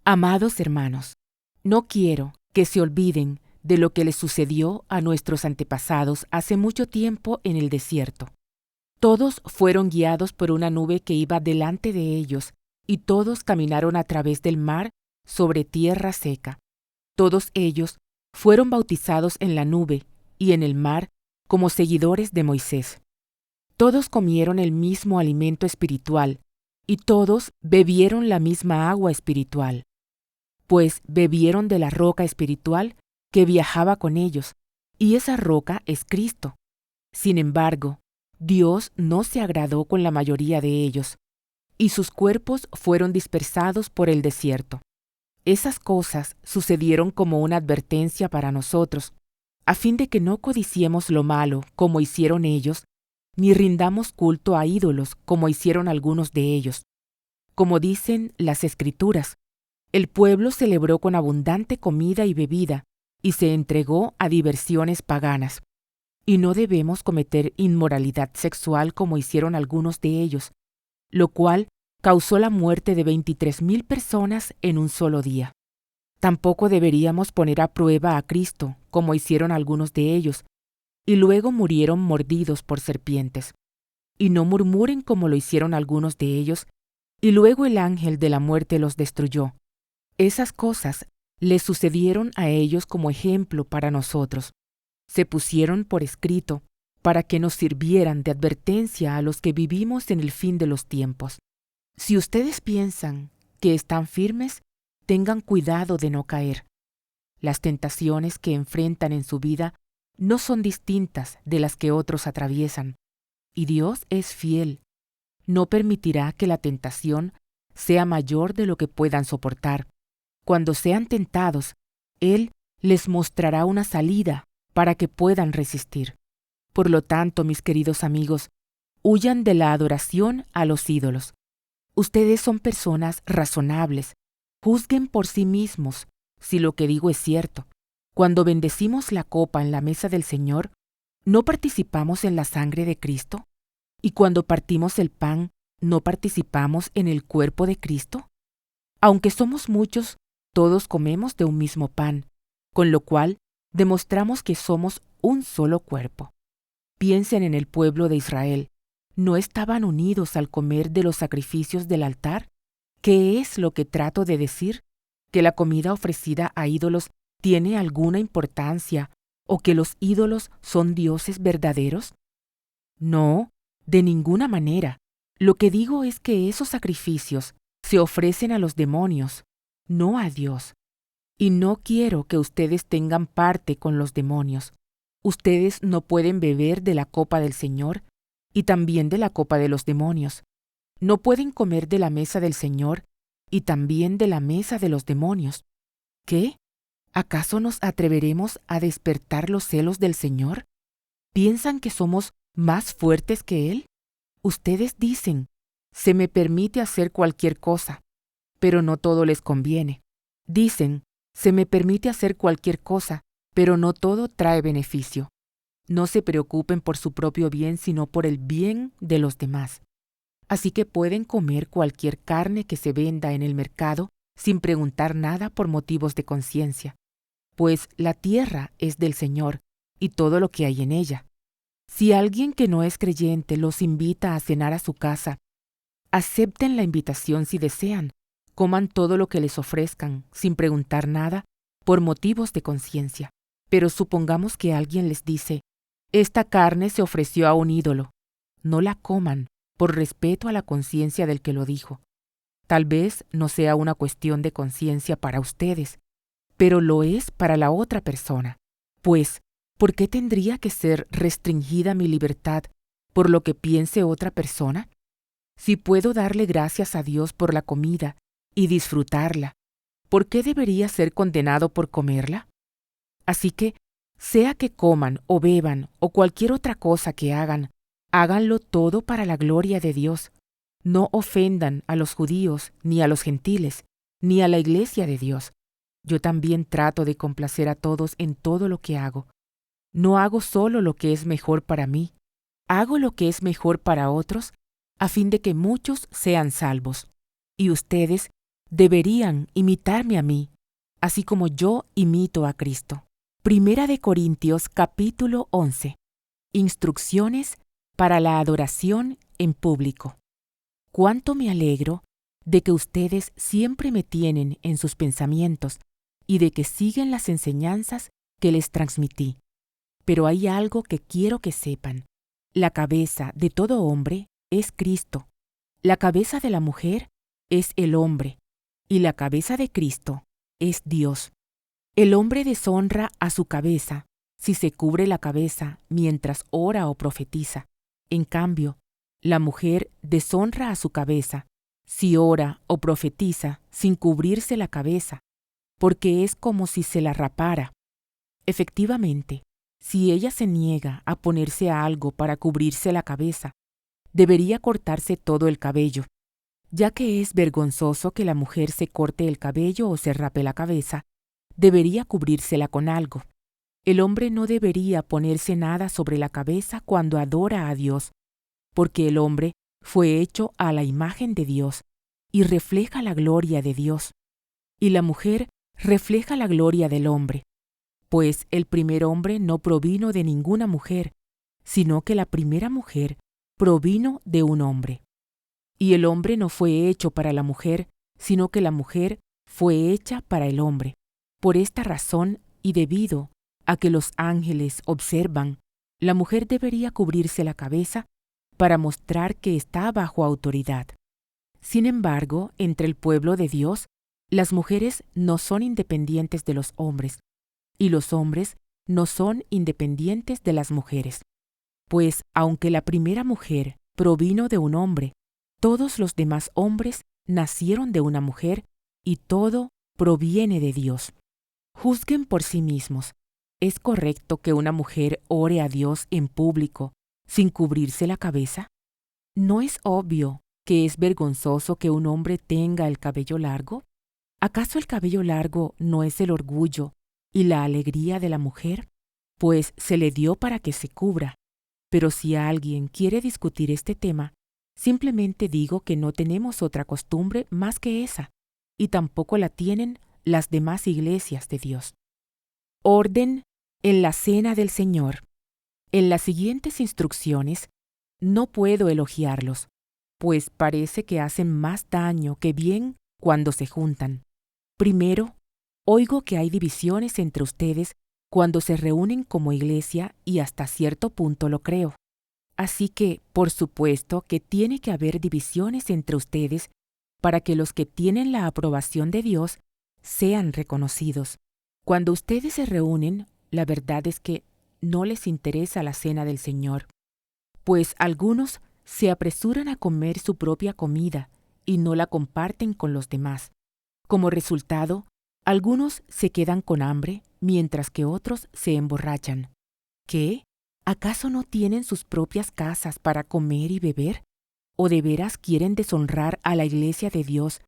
Amados hermanos, no quiero que se olviden de lo que les sucedió a nuestros antepasados hace mucho tiempo en el desierto. Todos fueron guiados por una nube que iba delante de ellos, y todos caminaron a través del mar sobre tierra seca. Todos ellos fueron bautizados en la nube y en el mar como seguidores de Moisés. Todos comieron el mismo alimento espiritual, y todos bebieron la misma agua espiritual, pues bebieron de la roca espiritual que viajaba con ellos, y esa roca es Cristo. Sin embargo, Dios no se agradó con la mayoría de ellos, y sus cuerpos fueron dispersados por el desierto. Esas cosas sucedieron como una advertencia para nosotros, a fin de que no codiciemos lo malo como hicieron ellos, ni rindamos culto a ídolos como hicieron algunos de ellos. Como dicen las Escrituras, el pueblo celebró con abundante comida y bebida, y se entregó a diversiones paganas. Y no debemos cometer inmoralidad sexual como hicieron algunos de ellos, lo cual causó la muerte de 23,000 personas en un solo día. Tampoco deberíamos poner a prueba a Cristo, como hicieron algunos de ellos, y luego murieron mordidos por serpientes. Y no murmuren como lo hicieron algunos de ellos, y luego el ángel de la muerte los destruyó. Esas cosas les sucedieron a ellos como ejemplo para nosotros. Se pusieron por escrito para que nos sirvieran de advertencia a los que vivimos en el fin de los tiempos. Si ustedes piensan que están firmes, tengan cuidado de no caer. Las tentaciones que enfrentan en su vida no son distintas de las que otros atraviesan, y Dios es fiel. No permitirá que la tentación sea mayor de lo que puedan soportar. Cuando sean tentados, Él les mostrará una salida para que puedan resistir. Por lo tanto, mis queridos amigos, huyan de la adoración a los ídolos. Ustedes son personas razonables. Juzguen por sí mismos si lo que digo es cierto. Cuando bendecimos la copa en la mesa del Señor, ¿no participamos en la sangre de Cristo? Y cuando partimos el pan, ¿no participamos en el cuerpo de Cristo? Aunque somos muchos, todos comemos de un mismo pan, con lo cual demostramos que somos un solo cuerpo. Piensen en el pueblo de Israel. ¿No estaban unidos al comer de los sacrificios del altar? ¿Qué es lo que trato de decir? ¿Que la comida ofrecida a ídolos tiene alguna importancia o que los ídolos son dioses verdaderos? No, de ninguna manera. Lo que digo es que esos sacrificios se ofrecen a los demonios, no a Dios. Y no quiero que ustedes tengan parte con los demonios. Ustedes no pueden beber de la copa del Señor y también de la copa de los demonios. No pueden comer de la mesa del Señor y también de la mesa de los demonios. ¿Qué? ¿Acaso nos atreveremos a despertar los celos del Señor? ¿Piensan que somos más fuertes que Él? Ustedes dicen, se me permite hacer cualquier cosa, pero no todo les conviene. Dicen, se me permite hacer cualquier cosa, pero no todo trae beneficio. No se preocupen por su propio bien, sino por el bien de los demás. Así que pueden comer cualquier carne que se venda en el mercado sin preguntar nada por motivos de conciencia, pues la tierra es del Señor y todo lo que hay en ella. Si alguien que no es creyente los invita a cenar a su casa, acepten la invitación si desean, coman todo lo que les ofrezcan sin preguntar nada por motivos de conciencia. Pero supongamos que alguien les dice, esta carne se ofreció a un ídolo. No la coman, por respeto a la conciencia del que lo dijo. Tal vez no sea una cuestión de conciencia para ustedes, pero lo es para la otra persona. Pues, ¿por qué tendría que ser restringida mi libertad por lo que piense otra persona? Si puedo darle gracias a Dios por la comida y disfrutarla, ¿por qué debería ser condenado por comerla? Así que, sea que coman o beban o cualquier otra cosa que hagan, háganlo todo para la gloria de Dios. No ofendan a los judíos, ni a los gentiles, ni a la iglesia de Dios. Yo también trato de complacer a todos en todo lo que hago. No hago solo lo que es mejor para mí, hago lo que es mejor para otros, a fin de que muchos sean salvos. Y ustedes deberían imitarme a mí, así como yo imito a Cristo. Primera de Corintios capítulo 11. Instrucciones para la adoración en público. Cuánto me alegro de que ustedes siempre me tienen en sus pensamientos y de que siguen las enseñanzas que les transmití. Pero hay algo que quiero que sepan. La cabeza de todo hombre es Cristo. La cabeza de la mujer es el hombre. Y la cabeza de Cristo es Dios. El hombre deshonra a su cabeza si se cubre la cabeza mientras ora o profetiza. En cambio, la mujer deshonra a su cabeza si ora o profetiza sin cubrirse la cabeza, porque es como si se la rapara. Efectivamente, si ella se niega a ponerse algo para cubrirse la cabeza, debería cortarse todo el cabello, ya que es vergonzoso que la mujer se corte el cabello o se rape la cabeza, debería cubrírsela con algo. El hombre no debería ponerse nada sobre la cabeza cuando adora a Dios, porque el hombre fue hecho a la imagen de Dios y refleja la gloria de Dios, y la mujer refleja la gloria del hombre, pues el primer hombre no provino de ninguna mujer, sino que la primera mujer provino de un hombre. Y el hombre no fue hecho para la mujer, sino que la mujer fue hecha para el hombre. Por esta razón, y debido a que los ángeles observan, la mujer debería cubrirse la cabeza para mostrar que está bajo autoridad. Sin embargo, entre el pueblo de Dios, las mujeres no son independientes de los hombres, y los hombres no son independientes de las mujeres. Pues aunque la primera mujer provino de un hombre, todos los demás hombres nacieron de una mujer, y todo proviene de Dios. Juzguen por sí mismos. ¿Es correcto que una mujer ore a Dios en público sin cubrirse la cabeza? ¿No es obvio que es vergonzoso que un hombre tenga el cabello largo? ¿Acaso el cabello largo no es el orgullo y la alegría de la mujer? Pues se le dio para que se cubra. Pero si alguien quiere discutir este tema, simplemente digo que no tenemos otra costumbre más que esa, y tampoco la tienen las demás iglesias de Dios. Orden en la cena del Señor. En las siguientes instrucciones no puedo elogiarlos, pues parece que hacen más daño que bien cuando se juntan. Primero, oigo que hay divisiones entre ustedes cuando se reúnen como iglesia y hasta cierto punto lo creo. Así que, por supuesto, que tiene que haber divisiones entre ustedes para que los que tienen la aprobación de Dios sean reconocidos. Cuando ustedes se reúnen, la verdad es que no les interesa la cena del Señor, pues algunos se apresuran a comer su propia comida y no la comparten con los demás. Como resultado, algunos se quedan con hambre, mientras que otros se emborrachan. ¿Qué? ¿Acaso no tienen sus propias casas para comer y beber? ¿O de veras quieren deshonrar a la iglesia de Dios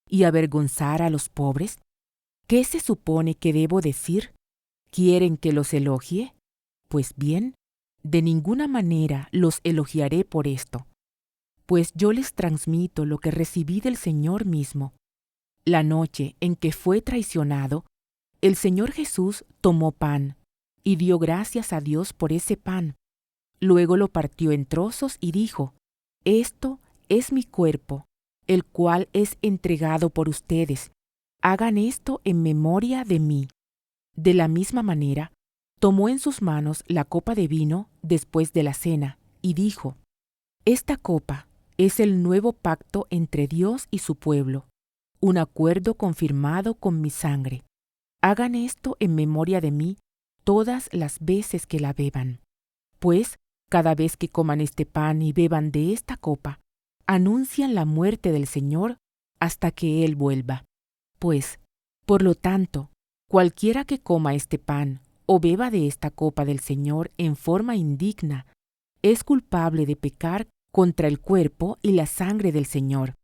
y avergonzar a los pobres? ¿Qué se supone que debo decir? ¿Quieren que los elogie? Pues bien, de ninguna manera los elogiaré por esto, pues yo les transmito lo que recibí del Señor mismo. La noche en que fue traicionado, el Señor Jesús tomó pan y dio gracias a Dios por ese pan. Luego lo partió en trozos y dijo: «Esto es mi cuerpo, el cual es entregado por ustedes. Hagan esto en memoria de mí». De la misma manera, tomó en sus manos la copa de vino después de la cena y dijo: «Esta copa es el nuevo pacto entre Dios y su pueblo, un acuerdo confirmado con mi sangre. Hagan esto en memoria de mí todas las veces que la beban. Pues, cada vez que coman este pan y beban de esta copa, anuncian la muerte del Señor hasta que Él vuelva. Pues, por lo tanto, cualquiera que coma este pan o beba de esta copa del Señor en forma indigna, es culpable de pecar contra el cuerpo y la sangre del Señor.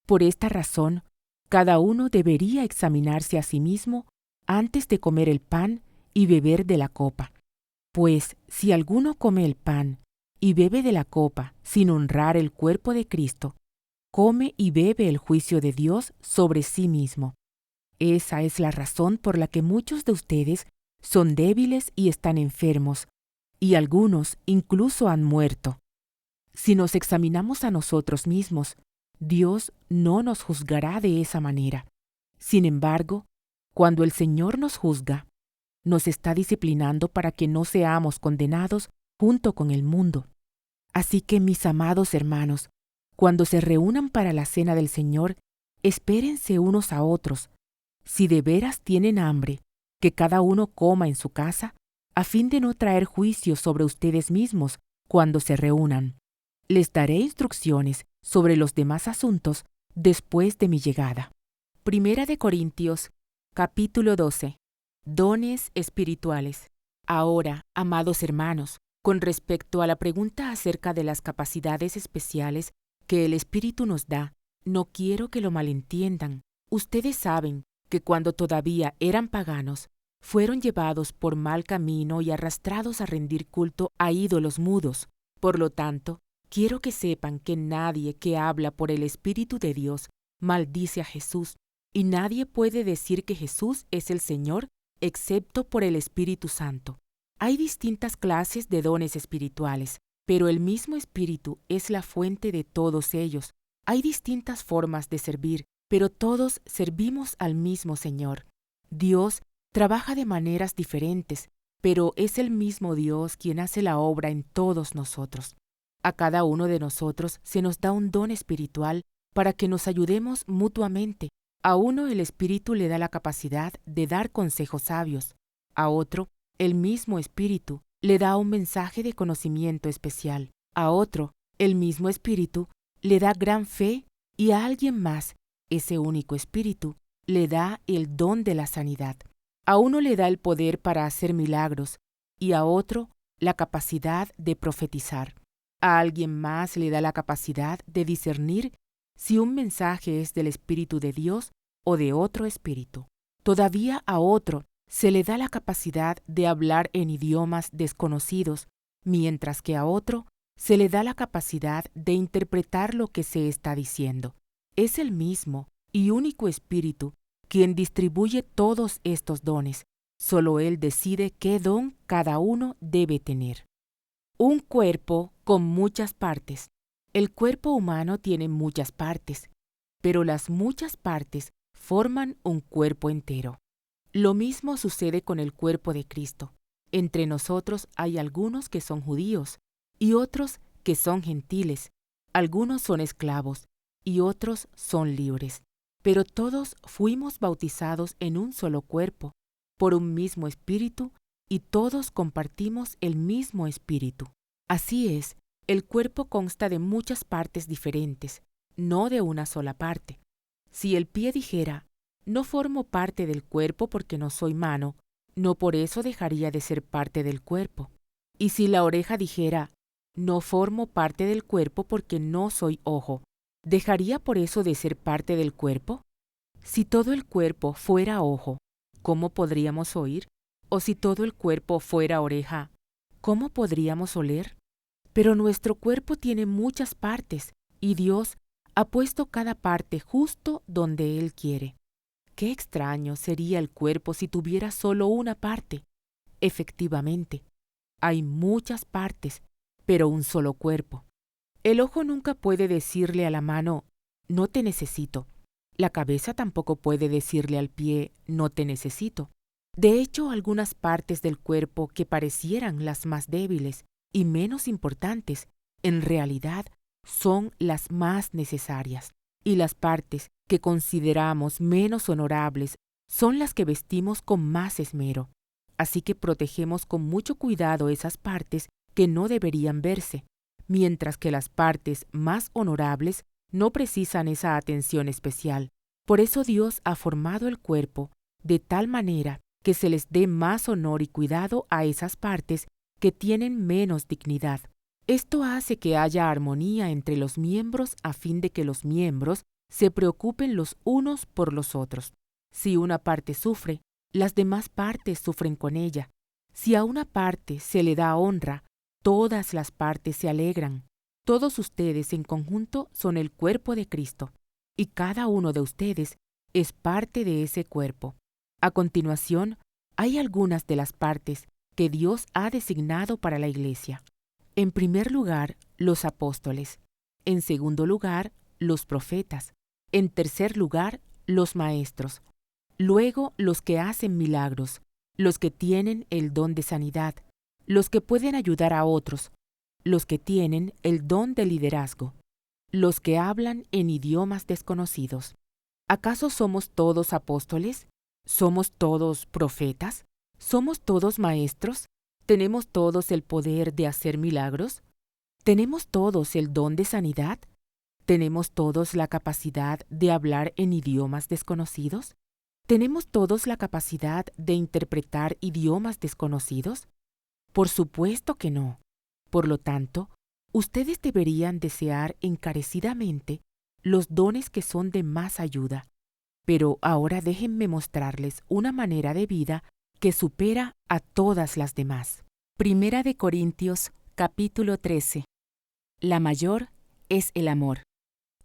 Por esta razón, cada uno debería examinarse a sí mismo antes de comer el pan y beber de la copa. Pues si alguno come el pan y bebe de la copa sin honrar el cuerpo de Cristo, come y bebe el juicio de Dios sobre sí mismo. Esa es la razón por la que muchos de ustedes son débiles y están enfermos, y algunos incluso han muerto. Si nos examinamos a nosotros mismos, Dios no nos juzgará de esa manera. Sin embargo, cuando el Señor nos juzga, nos está disciplinando para que no seamos condenados junto con el mundo. Así que, mis amados hermanos, cuando se reúnan para la cena del Señor, espérense unos a otros. Si de veras tienen hambre, que cada uno coma en su casa, a fin de no traer juicio sobre ustedes mismos cuando se reúnan. Les daré instrucciones sobre los demás asuntos después de mi llegada. Primera de Corintios, capítulo 12. Dones espirituales. Ahora, amados hermanos, con respecto a la pregunta acerca de las capacidades especiales que el Espíritu nos da, no quiero que lo malentiendan. Ustedes saben que cuando todavía eran paganos, fueron llevados por mal camino y arrastrados a rendir culto a ídolos mudos. Por lo tanto, quiero que sepan que nadie que habla por el Espíritu de Dios maldice a Jesús, y nadie puede decir que Jesús es el Señor excepto por el Espíritu Santo. Hay distintas clases de dones espirituales, pero el mismo Espíritu es la fuente de todos ellos. Hay distintas formas de servir, pero todos servimos al mismo Señor. Dios trabaja de maneras diferentes, pero es el mismo Dios quien hace la obra en todos nosotros. A cada uno de nosotros se nos da un don espiritual para que nos ayudemos mutuamente. A uno el Espíritu le da la capacidad de dar consejos sabios. A otro, el mismo Espíritu le da un mensaje de conocimiento especial. A otro, el mismo Espíritu le da gran fe, y a alguien más, ese único Espíritu, le da el don de la sanidad. A uno le da el poder para hacer milagros, y a otro la capacidad de profetizar. A alguien más le da la capacidad de discernir si un mensaje es del Espíritu de Dios o de otro espíritu. Todavía a otro se le da la capacidad de hablar en idiomas desconocidos, mientras que a otro se le da la capacidad de interpretar lo que se está diciendo. Es el mismo y único Espíritu quien distribuye todos estos dones. Solo Él decide qué don cada uno debe tener. Un cuerpo con muchas partes. El cuerpo humano tiene muchas partes, pero las muchas partes forman un cuerpo entero. Lo mismo sucede con el cuerpo de Cristo. Entre nosotros hay algunos que son judíos y otros que son gentiles, algunos son esclavos y otros son libres. Pero todos fuimos bautizados en un solo cuerpo, por un mismo espíritu, y todos compartimos el mismo espíritu. Así es, el cuerpo consta de muchas partes diferentes, no de una sola parte. Si el pie dijera, no formo parte del cuerpo porque no soy mano, no por eso dejaría de ser parte del cuerpo. Y si la oreja dijera, no formo parte del cuerpo porque no soy ojo, ¿dejaría por eso de ser parte del cuerpo? Si todo el cuerpo fuera ojo, ¿cómo podríamos oír? O si todo el cuerpo fuera oreja, ¿cómo podríamos oler? Pero nuestro cuerpo tiene muchas partes, y Dios ha puesto cada parte justo donde Él quiere. Qué extraño sería el cuerpo si tuviera solo una parte. Efectivamente, hay muchas partes, pero un solo cuerpo. El ojo nunca puede decirle a la mano, no te necesito. La cabeza tampoco puede decirle al pie, no te necesito. De hecho, algunas partes del cuerpo que parecieran las más débiles y menos importantes, en realidad son las más necesarias. Y las partes que consideramos menos honorables son las que vestimos con más esmero. Así que protegemos con mucho cuidado esas partes que no deberían verse, mientras que las partes más honorables no precisan esa atención especial. Por eso Dios ha formado el cuerpo de tal manera que se les dé más honor y cuidado a esas partes que tienen menos dignidad. Esto hace que haya armonía entre los miembros a fin de que los miembros se preocupen los unos por los otros. Si una parte sufre, las demás partes sufren con ella. Si a una parte se le da honra, todas las partes se alegran. Todos ustedes en conjunto son el cuerpo de Cristo, y cada uno de ustedes es parte de ese cuerpo. A continuación, hay algunas de las partes que Dios ha designado para la Iglesia. En primer lugar, los apóstoles. En segundo lugar, los profetas. En tercer lugar, los maestros. Luego, los que hacen milagros, los que tienen el don de sanidad, los que pueden ayudar a otros, los que tienen el don de liderazgo, los que hablan en idiomas desconocidos. ¿Acaso somos todos apóstoles? ¿Somos todos profetas? ¿Somos todos maestros? ¿Tenemos todos el poder de hacer milagros? ¿Tenemos todos el don de sanidad? ¿Tenemos todos la capacidad de hablar en idiomas desconocidos? ¿Tenemos todos la capacidad de interpretar idiomas desconocidos? Por supuesto que no. Por lo tanto, ustedes deberían desear encarecidamente los dones que son de más ayuda. Pero ahora déjenme mostrarles una manera de vida que supera a todas las demás. Primera de Corintios, capítulo 13. La mayor es el amor.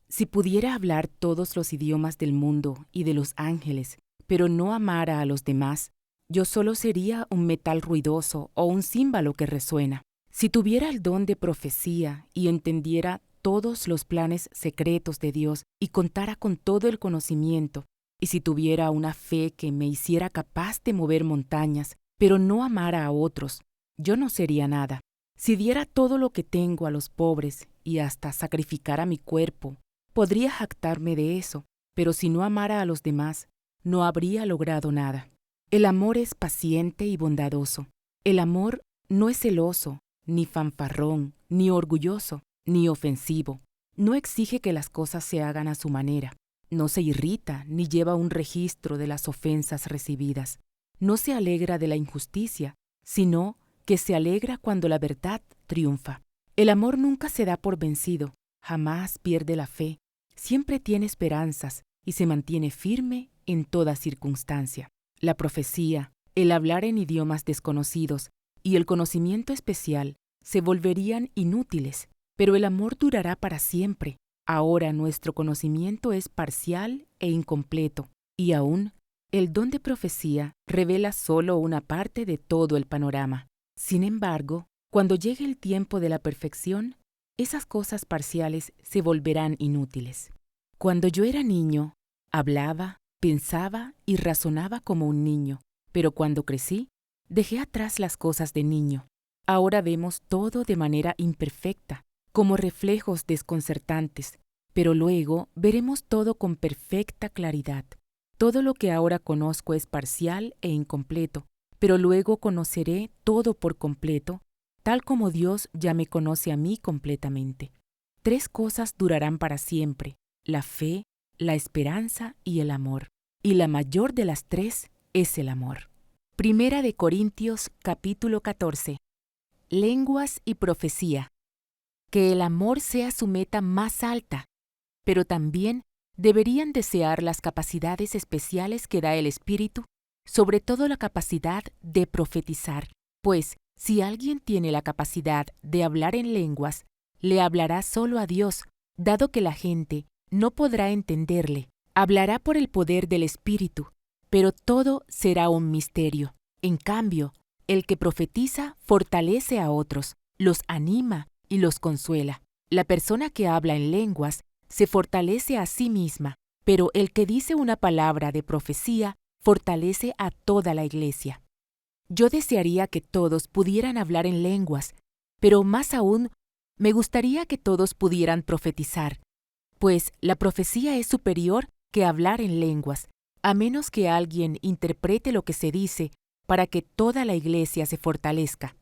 Si pudiera hablar todos los idiomas del mundo y de los ángeles, pero no amara a los demás, yo solo sería un metal ruidoso o un címbalo que resuena. Si tuviera el don de profecía y entendiera todos los planes secretos de Dios y contara con todo el conocimiento, y si tuviera una fe que me hiciera capaz de mover montañas, pero no amara a otros, yo no sería nada. Si diera todo lo que tengo a los pobres y hasta sacrificara mi cuerpo, podría jactarme de eso, pero si no amara a los demás, no habría logrado nada. El amor es paciente y bondadoso. El amor no es celoso, ni fanfarrón, ni orgulloso, ni ofensivo. No exige que las cosas se hagan a su manera. No se irrita ni lleva un registro de las ofensas recibidas. No se alegra de la injusticia, sino que se alegra cuando la verdad triunfa. El amor nunca se da por vencido, jamás pierde la fe, siempre tiene esperanzas y se mantiene firme en toda circunstancia. La profecía, el hablar en idiomas desconocidos y el conocimiento especial se volverían inútiles, pero el amor durará para siempre. Ahora nuestro conocimiento es parcial e incompleto, y aún el don de profecía revela solo una parte de todo el panorama. Sin embargo, cuando llegue el tiempo de la perfección, esas cosas parciales se volverán inútiles. Cuando yo era niño, hablaba, pensaba y razonaba como un niño, pero cuando crecí, dejé atrás las cosas de niño. Ahora vemos todo de manera imperfecta, como reflejos desconcertantes, pero luego veremos todo con perfecta claridad. Todo lo que ahora conozco es parcial e incompleto, pero luego conoceré todo por completo, tal como Dios ya me conoce a mí completamente. 3 cosas durarán para siempre: la fe, la esperanza y el amor. Y la mayor de las 3 es el amor. Primera de Corintios, capítulo 14. Lenguas y profecía. Que el amor sea su meta más alta, pero también deberían desear las capacidades especiales que da el Espíritu, sobre todo la capacidad de profetizar, pues si alguien tiene la capacidad de hablar en lenguas, le hablará solo a Dios, dado que la gente no podrá entenderle. Hablará por el poder del Espíritu, pero todo será un misterio. En cambio, el que profetiza fortalece a otros, los anima y los consuela. La persona que habla en lenguas se fortalece a sí misma, pero el que dice una palabra de profecía fortalece a toda la iglesia. Yo desearía que todos pudieran hablar en lenguas, pero más aún, me gustaría que todos pudieran profetizar, pues la profecía es superior que hablar en lenguas, a menos que alguien interprete lo que se dice para que toda la iglesia se fortalezca.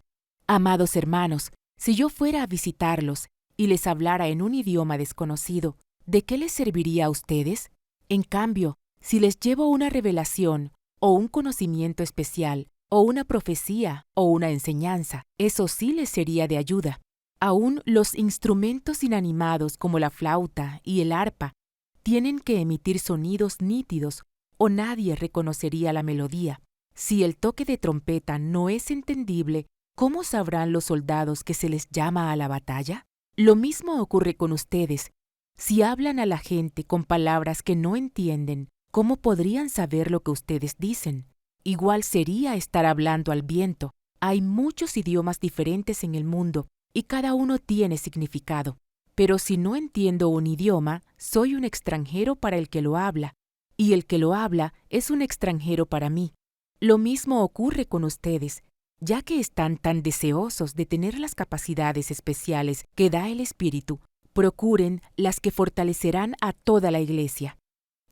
Amados hermanos, si yo fuera a visitarlos y les hablara en un idioma desconocido, ¿de qué les serviría a ustedes? En cambio, si les llevo una revelación, o un conocimiento especial, o una profecía, o una enseñanza, eso sí les sería de ayuda. Aún los instrumentos inanimados como la flauta y el arpa tienen que emitir sonidos nítidos, o nadie reconocería la melodía. Si el toque de trompeta no es entendible, ¿cómo sabrán los soldados que se les llama a la batalla? Lo mismo ocurre con ustedes. Si hablan a la gente con palabras que no entienden, ¿cómo podrían saber lo que ustedes dicen? Igual sería estar hablando al viento. Hay muchos idiomas diferentes en el mundo y cada uno tiene significado. Pero si no entiendo un idioma, soy un extranjero para el que lo habla, y el que lo habla es un extranjero para mí. Lo mismo ocurre con ustedes. Ya que están tan deseosos de tener las capacidades especiales que da el Espíritu, procuren las que fortalecerán a toda la iglesia.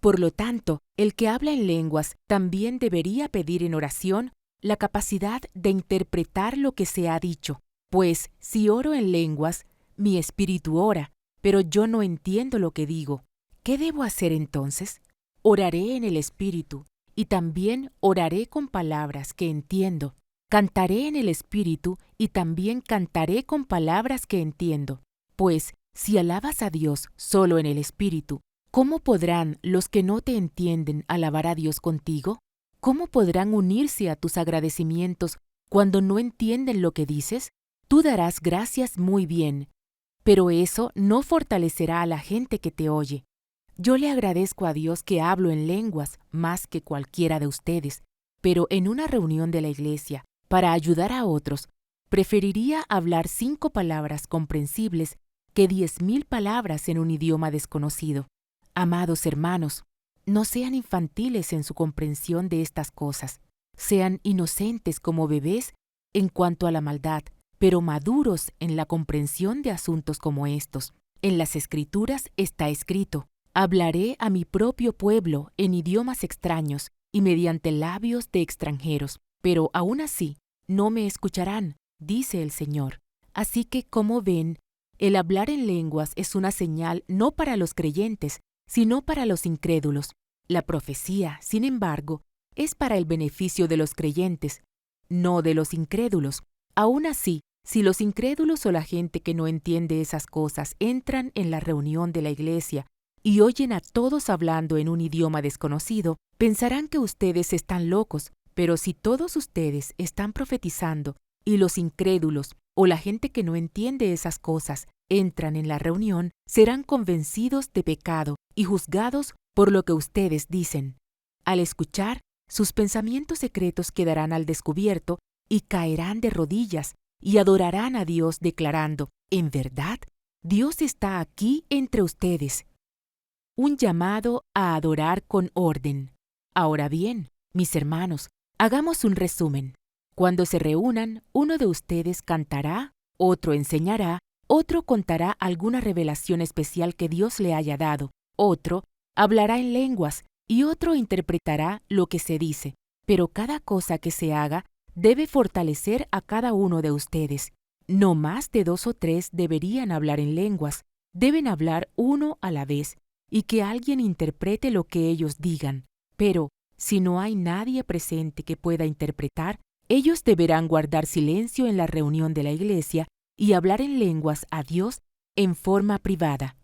Por lo tanto, el que habla en lenguas también debería pedir en oración la capacidad de interpretar lo que se ha dicho, pues si oro en lenguas, mi espíritu ora, pero yo no entiendo lo que digo. ¿Qué debo hacer entonces? Oraré en el Espíritu, y también oraré con palabras que entiendo. Cantaré en el Espíritu y también cantaré con palabras que entiendo. Pues, si alabas a Dios solo en el Espíritu, ¿cómo podrán los que no te entienden alabar a Dios contigo? ¿Cómo podrán unirse a tus agradecimientos cuando no entienden lo que dices? Tú darás gracias muy bien, pero eso no fortalecerá a la gente que te oye. Yo le agradezco a Dios que hablo en lenguas más que cualquiera de ustedes, pero en una reunión de la iglesia, para ayudar a otros, preferiría hablar 5 palabras comprensibles que 10,000 palabras en un idioma desconocido. Amados hermanos, no sean infantiles en su comprensión de estas cosas. Sean inocentes como bebés en cuanto a la maldad, pero maduros en la comprensión de asuntos como estos. En las Escrituras está escrito: hablaré a mi propio pueblo en idiomas extraños y mediante labios de extranjeros, pero aún así no me escucharán, dice el Señor. Así que, como ven, el hablar en lenguas es una señal no para los creyentes, sino para los incrédulos. La profecía, sin embargo, es para el beneficio de los creyentes, no de los incrédulos. Aún así, si los incrédulos o la gente que no entiende esas cosas entran en la reunión de la iglesia y oyen a todos hablando en un idioma desconocido, pensarán que ustedes están locos. Pero si todos ustedes están profetizando y los incrédulos o la gente que no entiende esas cosas entran en la reunión, serán convencidos de pecado y juzgados por lo que ustedes dicen. Al escuchar, sus pensamientos secretos quedarán al descubierto y caerán de rodillas y adorarán a Dios declarando: en verdad, Dios está aquí entre ustedes. Un llamado a adorar con orden. Ahora bien, mis hermanos, hagamos un resumen. Cuando se reúnan, uno de ustedes cantará, otro enseñará Otro contará alguna revelación especial que Dios le haya dado. Otro hablará en lenguas y otro interpretará lo que se dice. Pero cada cosa que se haga debe fortalecer a cada uno de ustedes. No más de 2 o 3 deberían hablar en lenguas. Deben hablar uno a la vez y que alguien interprete lo que ellos digan. Pero, si no hay nadie presente que pueda interpretar, ellos deberán guardar silencio en la reunión de la iglesia y hablar en lenguas a Dios en forma privada.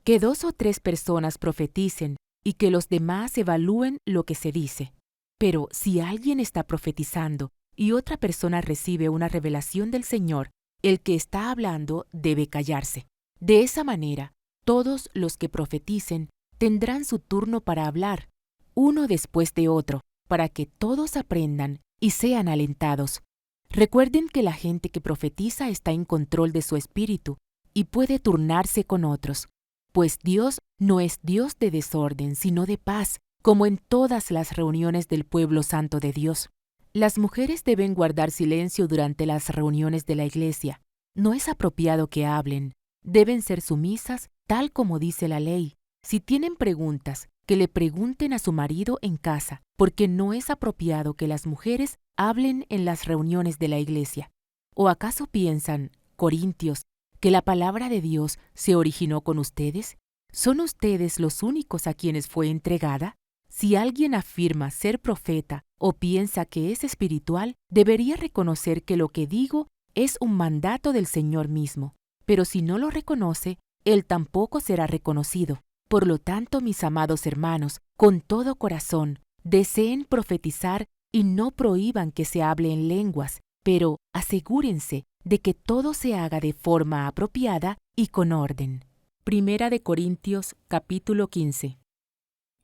Que 2 o 3 personas profeticen y que los demás evalúen lo que se dice. Pero si alguien está profetizando y otra persona recibe una revelación del Señor, el que está hablando debe callarse. De esa manera, todos los que profeticen tendrán su turno para hablar, uno después de otro, para que todos aprendan y sean alentados. Recuerden que la gente que profetiza está en control de su espíritu y puede turnarse con otros, pues Dios no es Dios de desorden, sino de paz, como en todas las reuniones del pueblo santo de Dios. Las mujeres deben guardar silencio durante las reuniones de la iglesia. No es apropiado que hablen. Deben ser sumisas, tal como dice la ley. Si tienen preguntas, que le pregunten a su marido en casa, porque no es apropiado que las mujeres hablen en las reuniones de la iglesia. ¿O acaso piensan, Corintios, que la palabra de Dios se originó con ustedes? ¿Son ustedes los únicos a quienes fue entregada? Si alguien afirma ser profeta o piensa que es espiritual, debería reconocer que lo que digo es un mandato del Señor mismo. Pero si no lo reconoce, él tampoco será reconocido. Por lo tanto, mis amados hermanos, con todo corazón, deseen profetizar y no prohíban que se hable en lenguas, pero asegúrense de que todo se haga de forma apropiada y con orden. Primera de Corintios, capítulo 15.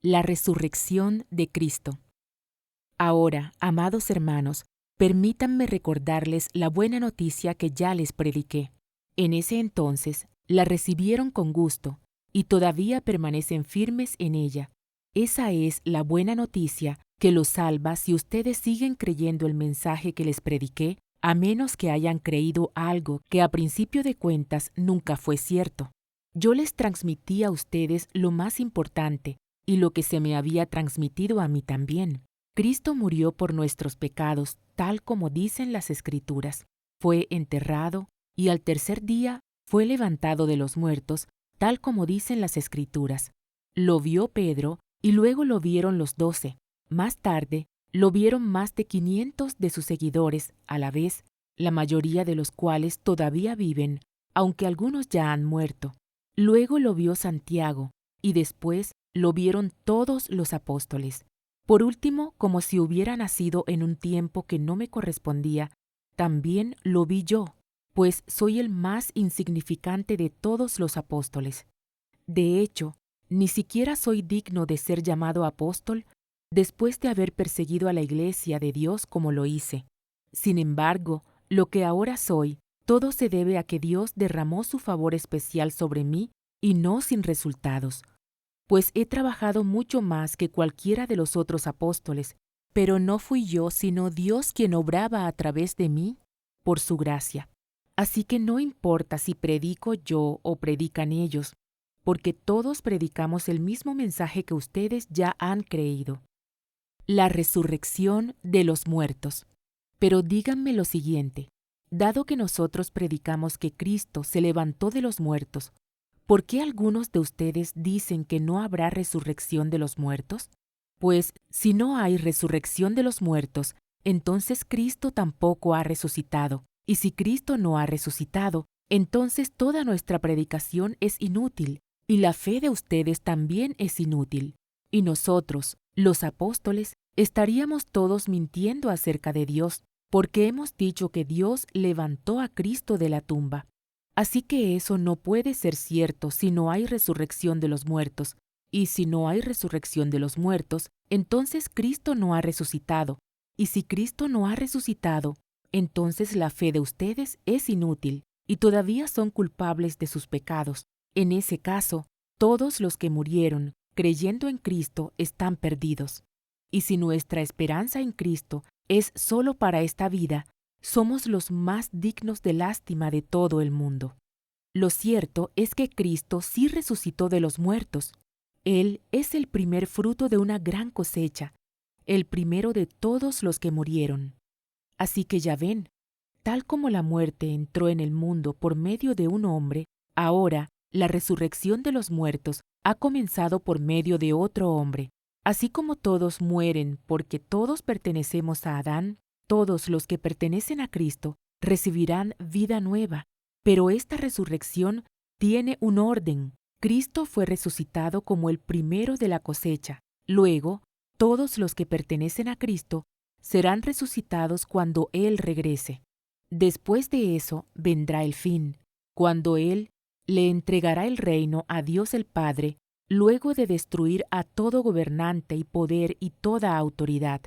La resurrección de Cristo. Ahora, amados hermanos, permítanme recordarles la buena noticia que ya les prediqué. En ese entonces la recibieron con gusto y todavía permanecen firmes en ella. Esa es la buena noticia que los salva si ustedes siguen creyendo el mensaje que les prediqué, a menos que hayan creído algo que a principio de cuentas nunca fue cierto. Yo les transmití a ustedes lo más importante y lo que se me había transmitido a mí también. Cristo murió por nuestros pecados, tal como dicen las Escrituras. Fue enterrado y al tercer día fue levantado de los muertos, tal como dicen las Escrituras. Lo vio Pedro y luego lo vieron los 12. Más tarde, lo vieron más de 500 de sus seguidores a la vez, la mayoría de los cuales todavía viven, aunque algunos ya han muerto. Luego lo vio Santiago y después lo vieron todos los apóstoles. Por último, como si hubiera nacido en un tiempo que no me correspondía, también lo vi yo, pues soy el más insignificante de todos los apóstoles. De hecho, ni siquiera soy digno de ser llamado apóstol después de haber perseguido a la iglesia de Dios como lo hice. Sin embargo, lo que ahora soy, todo se debe a que Dios derramó su favor especial sobre mí y no sin resultados. Pues he trabajado mucho más que cualquiera de los otros apóstoles, pero no fui yo sino Dios quien obraba a través de mí por su gracia. Así que no importa si predico yo o predican ellos, porque todos predicamos el mismo mensaje que ustedes ya han creído. La resurrección de los muertos. Pero díganme lo siguiente, dado que nosotros predicamos que Cristo se levantó de los muertos, ¿por qué algunos de ustedes dicen que no habrá resurrección de los muertos? Pues si no hay resurrección de los muertos, entonces Cristo tampoco ha resucitado, y si Cristo no ha resucitado, entonces toda nuestra predicación es inútil, y la fe de ustedes también es inútil. Y nosotros, los apóstoles, estaríamos todos mintiendo acerca de Dios, porque hemos dicho que Dios levantó a Cristo de la tumba. Así que eso no puede ser cierto si no hay resurrección de los muertos, y si no hay resurrección de los muertos, entonces Cristo no ha resucitado, y si Cristo no ha resucitado, entonces la fe de ustedes es inútil, y todavía son culpables de sus pecados. En ese caso, todos los que murieron, creyendo en Cristo, están perdidos. Y si nuestra esperanza en Cristo es solo para esta vida, somos los más dignos de lástima de todo el mundo. Lo cierto es que Cristo sí resucitó de los muertos. Él es el primer fruto de una gran cosecha, el primero de todos los que murieron. Así que ya ven, tal como la muerte entró en el mundo por medio de un hombre, ahora la resurrección de los muertos ha comenzado por medio de otro hombre. Así como todos mueren porque todos pertenecemos a Adán, todos los que pertenecen a Cristo recibirán vida nueva. Pero esta resurrección tiene un orden. Cristo fue resucitado como el primero de la cosecha. Luego, todos los que pertenecen a Cristo serán resucitados cuando Él regrese. Después de eso vendrá el fin, cuando Él le entregará el reino a Dios el Padre, luego de destruir a todo gobernante y poder y toda autoridad.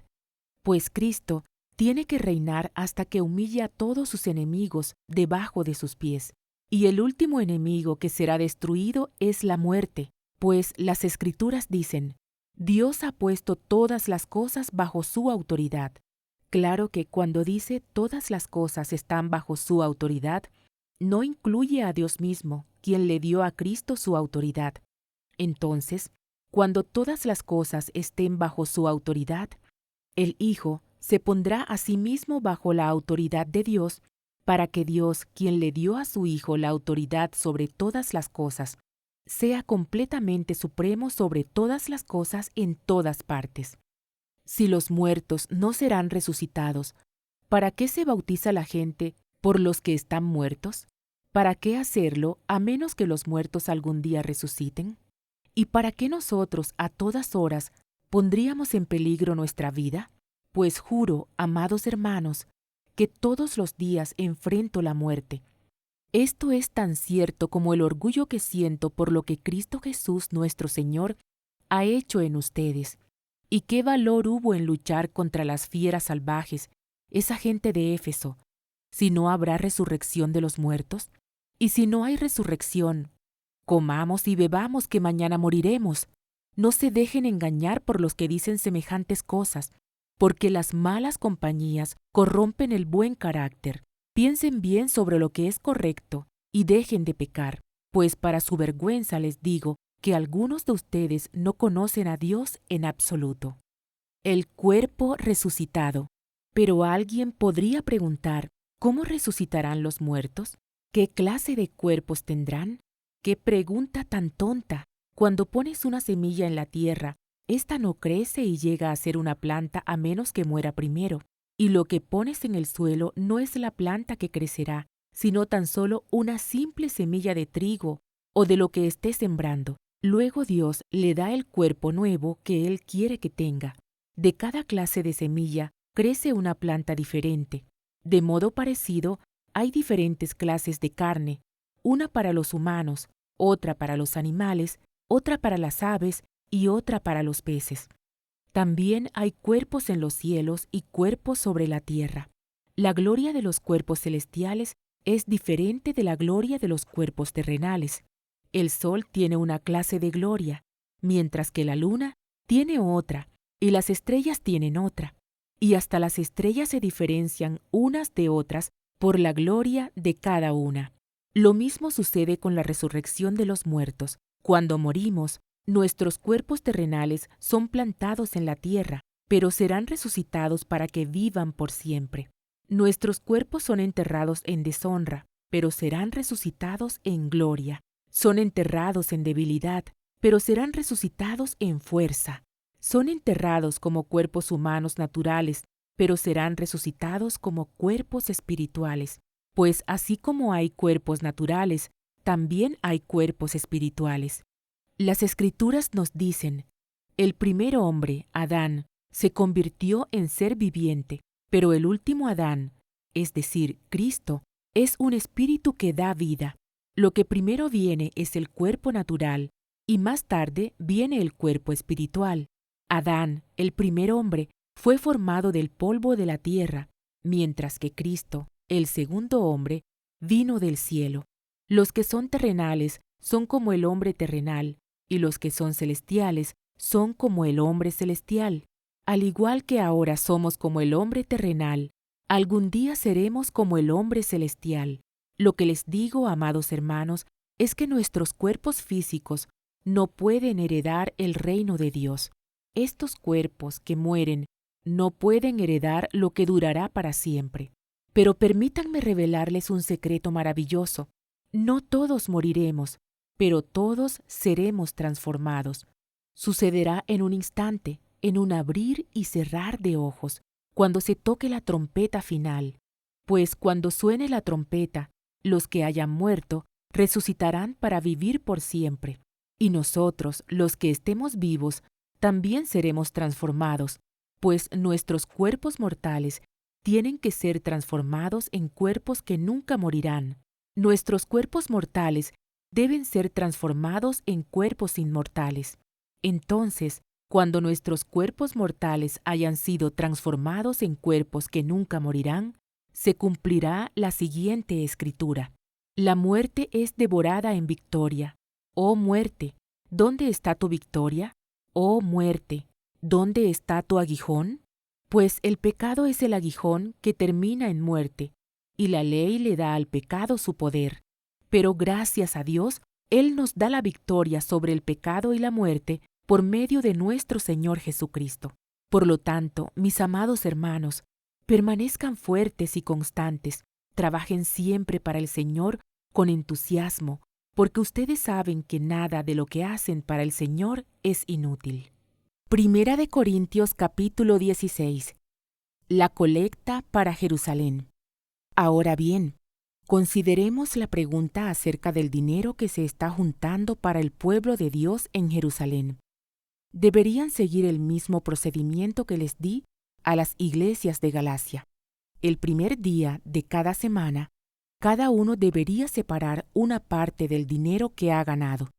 Pues Cristo tiene que reinar hasta que humille a todos sus enemigos debajo de sus pies. Y el último enemigo que será destruido es la muerte, pues las Escrituras dicen, Dios ha puesto todas las cosas bajo su autoridad. Claro que cuando dice todas las cosas están bajo su autoridad, no incluye a Dios mismo, quien le dio a Cristo su autoridad. Entonces, cuando todas las cosas estén bajo su autoridad, el Hijo se pondrá a sí mismo bajo la autoridad de Dios, para que Dios, quien le dio a su Hijo la autoridad sobre todas las cosas, sea completamente supremo sobre todas las cosas en todas partes. Si los muertos no serán resucitados, ¿para qué se bautiza la gente por los que están muertos? ¿Para qué hacerlo a menos que los muertos algún día resuciten? ¿Y para qué nosotros a todas horas pondríamos en peligro nuestra vida? Pues juro, amados hermanos, que todos los días enfrento la muerte. Esto es tan cierto como el orgullo que siento por lo que Cristo Jesús nuestro Señor ha hecho en ustedes. ¿Y qué valor hubo en luchar contra las fieras salvajes, esa gente de Éfeso, si no habrá resurrección de los muertos? Y si no hay resurrección, comamos y bebamos que mañana moriremos. No se dejen engañar por los que dicen semejantes cosas, porque las malas compañías corrompen el buen carácter. Piensen bien sobre lo que es correcto y dejen de pecar, pues para su vergüenza les digo que algunos de ustedes no conocen a Dios en absoluto. El cuerpo resucitado. Pero alguien podría preguntar, ¿cómo resucitarán los muertos? ¿Qué clase de cuerpos tendrán? ¡Qué pregunta tan tonta! Cuando pones una semilla en la tierra, ésta no crece y llega a ser una planta a menos que muera primero. Y lo que pones en el suelo no es la planta que crecerá, sino tan solo una simple semilla de trigo o de lo que esté sembrando. Luego Dios le da el cuerpo nuevo que Él quiere que tenga. De cada clase de semilla crece una planta diferente. De modo parecido, hay diferentes clases de carne, una para los humanos, otra para los animales, otra para las aves y otra para los peces. También hay cuerpos en los cielos y cuerpos sobre la tierra. La gloria de los cuerpos celestiales es diferente de la gloria de los cuerpos terrenales. El sol tiene una clase de gloria, mientras que la luna tiene otra, y las estrellas tienen otra. Y hasta las estrellas se diferencian unas de otras por la gloria de cada una. Lo mismo sucede con la resurrección de los muertos. Cuando morimos, nuestros cuerpos terrenales son plantados en la tierra, pero serán resucitados para que vivan por siempre. Nuestros cuerpos son enterrados en deshonra, pero serán resucitados en gloria. Son enterrados en debilidad, pero serán resucitados en fuerza. Son enterrados como cuerpos humanos naturales, pero serán resucitados como cuerpos espirituales. Pues así como hay cuerpos naturales, también hay cuerpos espirituales. Las Escrituras nos dicen, el primer hombre, Adán, se convirtió en ser viviente, pero el último Adán, es decir, Cristo, es un espíritu que da vida. Lo que primero viene es el cuerpo natural, y más tarde viene el cuerpo espiritual. Adán, el primer hombre, fue formado del polvo de la tierra, mientras que Cristo, el segundo hombre, vino del cielo. Los que son terrenales son como el hombre terrenal, y los que son celestiales son como el hombre celestial. Al igual que ahora somos como el hombre terrenal, algún día seremos como el hombre celestial. Lo que les digo, amados hermanos, es que nuestros cuerpos físicos no pueden heredar el reino de Dios. Estos cuerpos que mueren no pueden heredar lo que durará para siempre. Pero permítanme revelarles un secreto maravilloso. No todos moriremos, pero todos seremos transformados. Sucederá en un instante, en un abrir y cerrar de ojos, cuando se toque la trompeta final. Pues cuando suene la trompeta, los que hayan muerto resucitarán para vivir por siempre. Y nosotros, los que estemos vivos, también seremos transformados, pues nuestros cuerpos mortales tienen que ser transformados en cuerpos que nunca morirán. Nuestros cuerpos mortales deben ser transformados en cuerpos inmortales. Entonces, cuando nuestros cuerpos mortales hayan sido transformados en cuerpos que nunca morirán, se cumplirá la siguiente escritura. La muerte es devorada en victoria. Oh muerte, ¿dónde está tu victoria? Oh muerte, ¿dónde está tu aguijón? Pues el pecado es el aguijón que termina en muerte, y la ley le da al pecado su poder. Pero gracias a Dios, Él nos da la victoria sobre el pecado y la muerte por medio de nuestro Señor Jesucristo. Por lo tanto, mis amados hermanos, permanezcan fuertes y constantes, trabajen siempre para el Señor con entusiasmo, porque ustedes saben que nada de lo que hacen para el Señor es inútil. Primera de Corintios capítulo 16. La colecta para Jerusalén. Ahora bien, consideremos la pregunta acerca del dinero que se está juntando para el pueblo de Dios en Jerusalén. Deberían seguir el mismo procedimiento que les di a las iglesias de Galacia. El primer día de cada semana, cada uno debería separar una parte del dinero que ha ganado.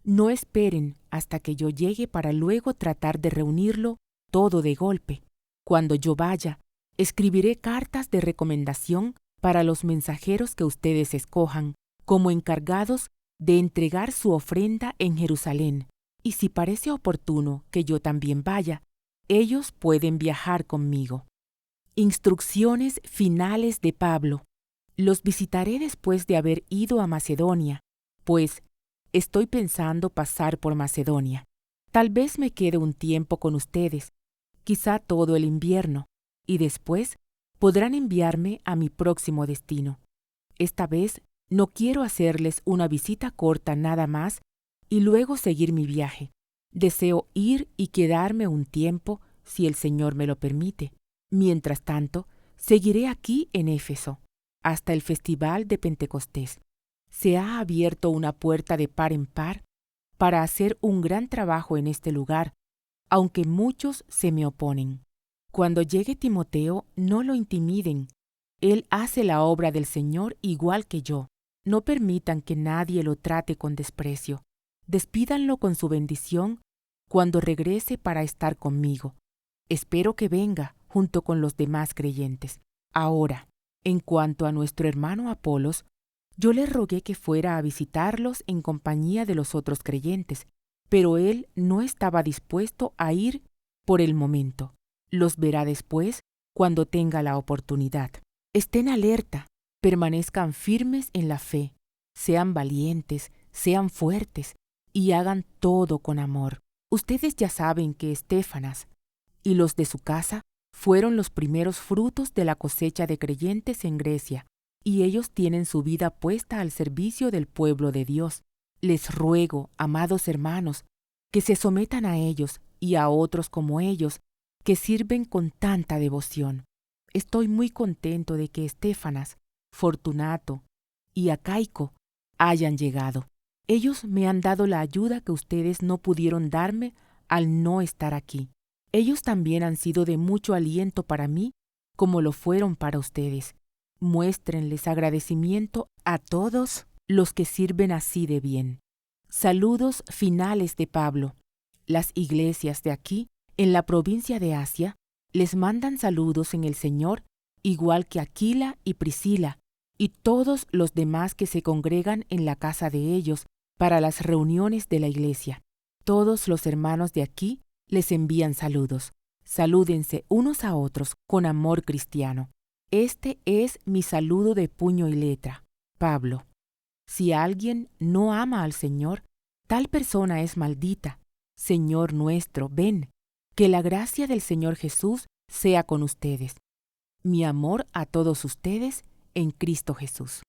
No esperen hasta que yo llegue para luego tratar de reunirlo todo de golpe. Cuando yo vaya, escribiré cartas de recomendación para los mensajeros que ustedes escojan, como encargados de entregar su ofrenda en Jerusalén. Y si parece oportuno que yo también vaya, ellos pueden viajar conmigo. Instrucciones finales de Pablo. Los visitaré después de haber ido a Macedonia, pues estoy pensando pasar por Macedonia. Tal vez me quede un tiempo con ustedes, quizá todo el invierno, y después podrán enviarme a mi próximo destino. Esta vez no quiero hacerles una visita corta nada más y luego seguir mi viaje. Deseo ir y quedarme un tiempo, si el Señor me lo permite. Mientras tanto, seguiré aquí en Éfeso, hasta el Festival de Pentecostés. Se ha abierto una puerta de par en par para hacer un gran trabajo en este lugar, aunque muchos se me oponen. Cuando llegue Timoteo, no lo intimiden. Él hace la obra del Señor igual que yo. No permitan que nadie lo trate con desprecio. Despídanlo con su bendición cuando regrese para estar conmigo. Espero que venga junto con los demás creyentes. Ahora, en cuanto a nuestro hermano Apolos, yo le rogué que fuera a visitarlos en compañía de los otros creyentes, pero él no estaba dispuesto a ir por el momento. Los verá después, cuando tenga la oportunidad. Estén alerta, permanezcan firmes en la fe, sean valientes, sean fuertes y hagan todo con amor. Ustedes ya saben que Estéfanas y los de su casa fueron los primeros frutos de la cosecha de creyentes en Grecia, y ellos tienen su vida puesta al servicio del pueblo de Dios. Les ruego, amados hermanos, que se sometan a ellos y a otros como ellos, que sirven con tanta devoción. Estoy muy contento de que Estéfanas, Fortunato y Acaico hayan llegado. Ellos me han dado la ayuda que ustedes no pudieron darme al no estar aquí. Ellos también han sido de mucho aliento para mí, como lo fueron para ustedes. Muéstrenles agradecimiento a todos los que sirven así de bien. Saludos finales de Pablo. Las iglesias de aquí, en la provincia de Asia, les mandan saludos en el Señor, igual que Aquila y Priscila, y todos los demás que se congregan en la casa de ellos para las reuniones de la iglesia. Todos los hermanos de aquí les envían saludos. Salúdense unos a otros con amor cristiano. Este es mi saludo de puño y letra. Pablo. Si alguien no ama al Señor, tal persona es maldita. Señor nuestro, ven, que la gracia del Señor Jesús sea con ustedes. Mi amor a todos ustedes en Cristo Jesús.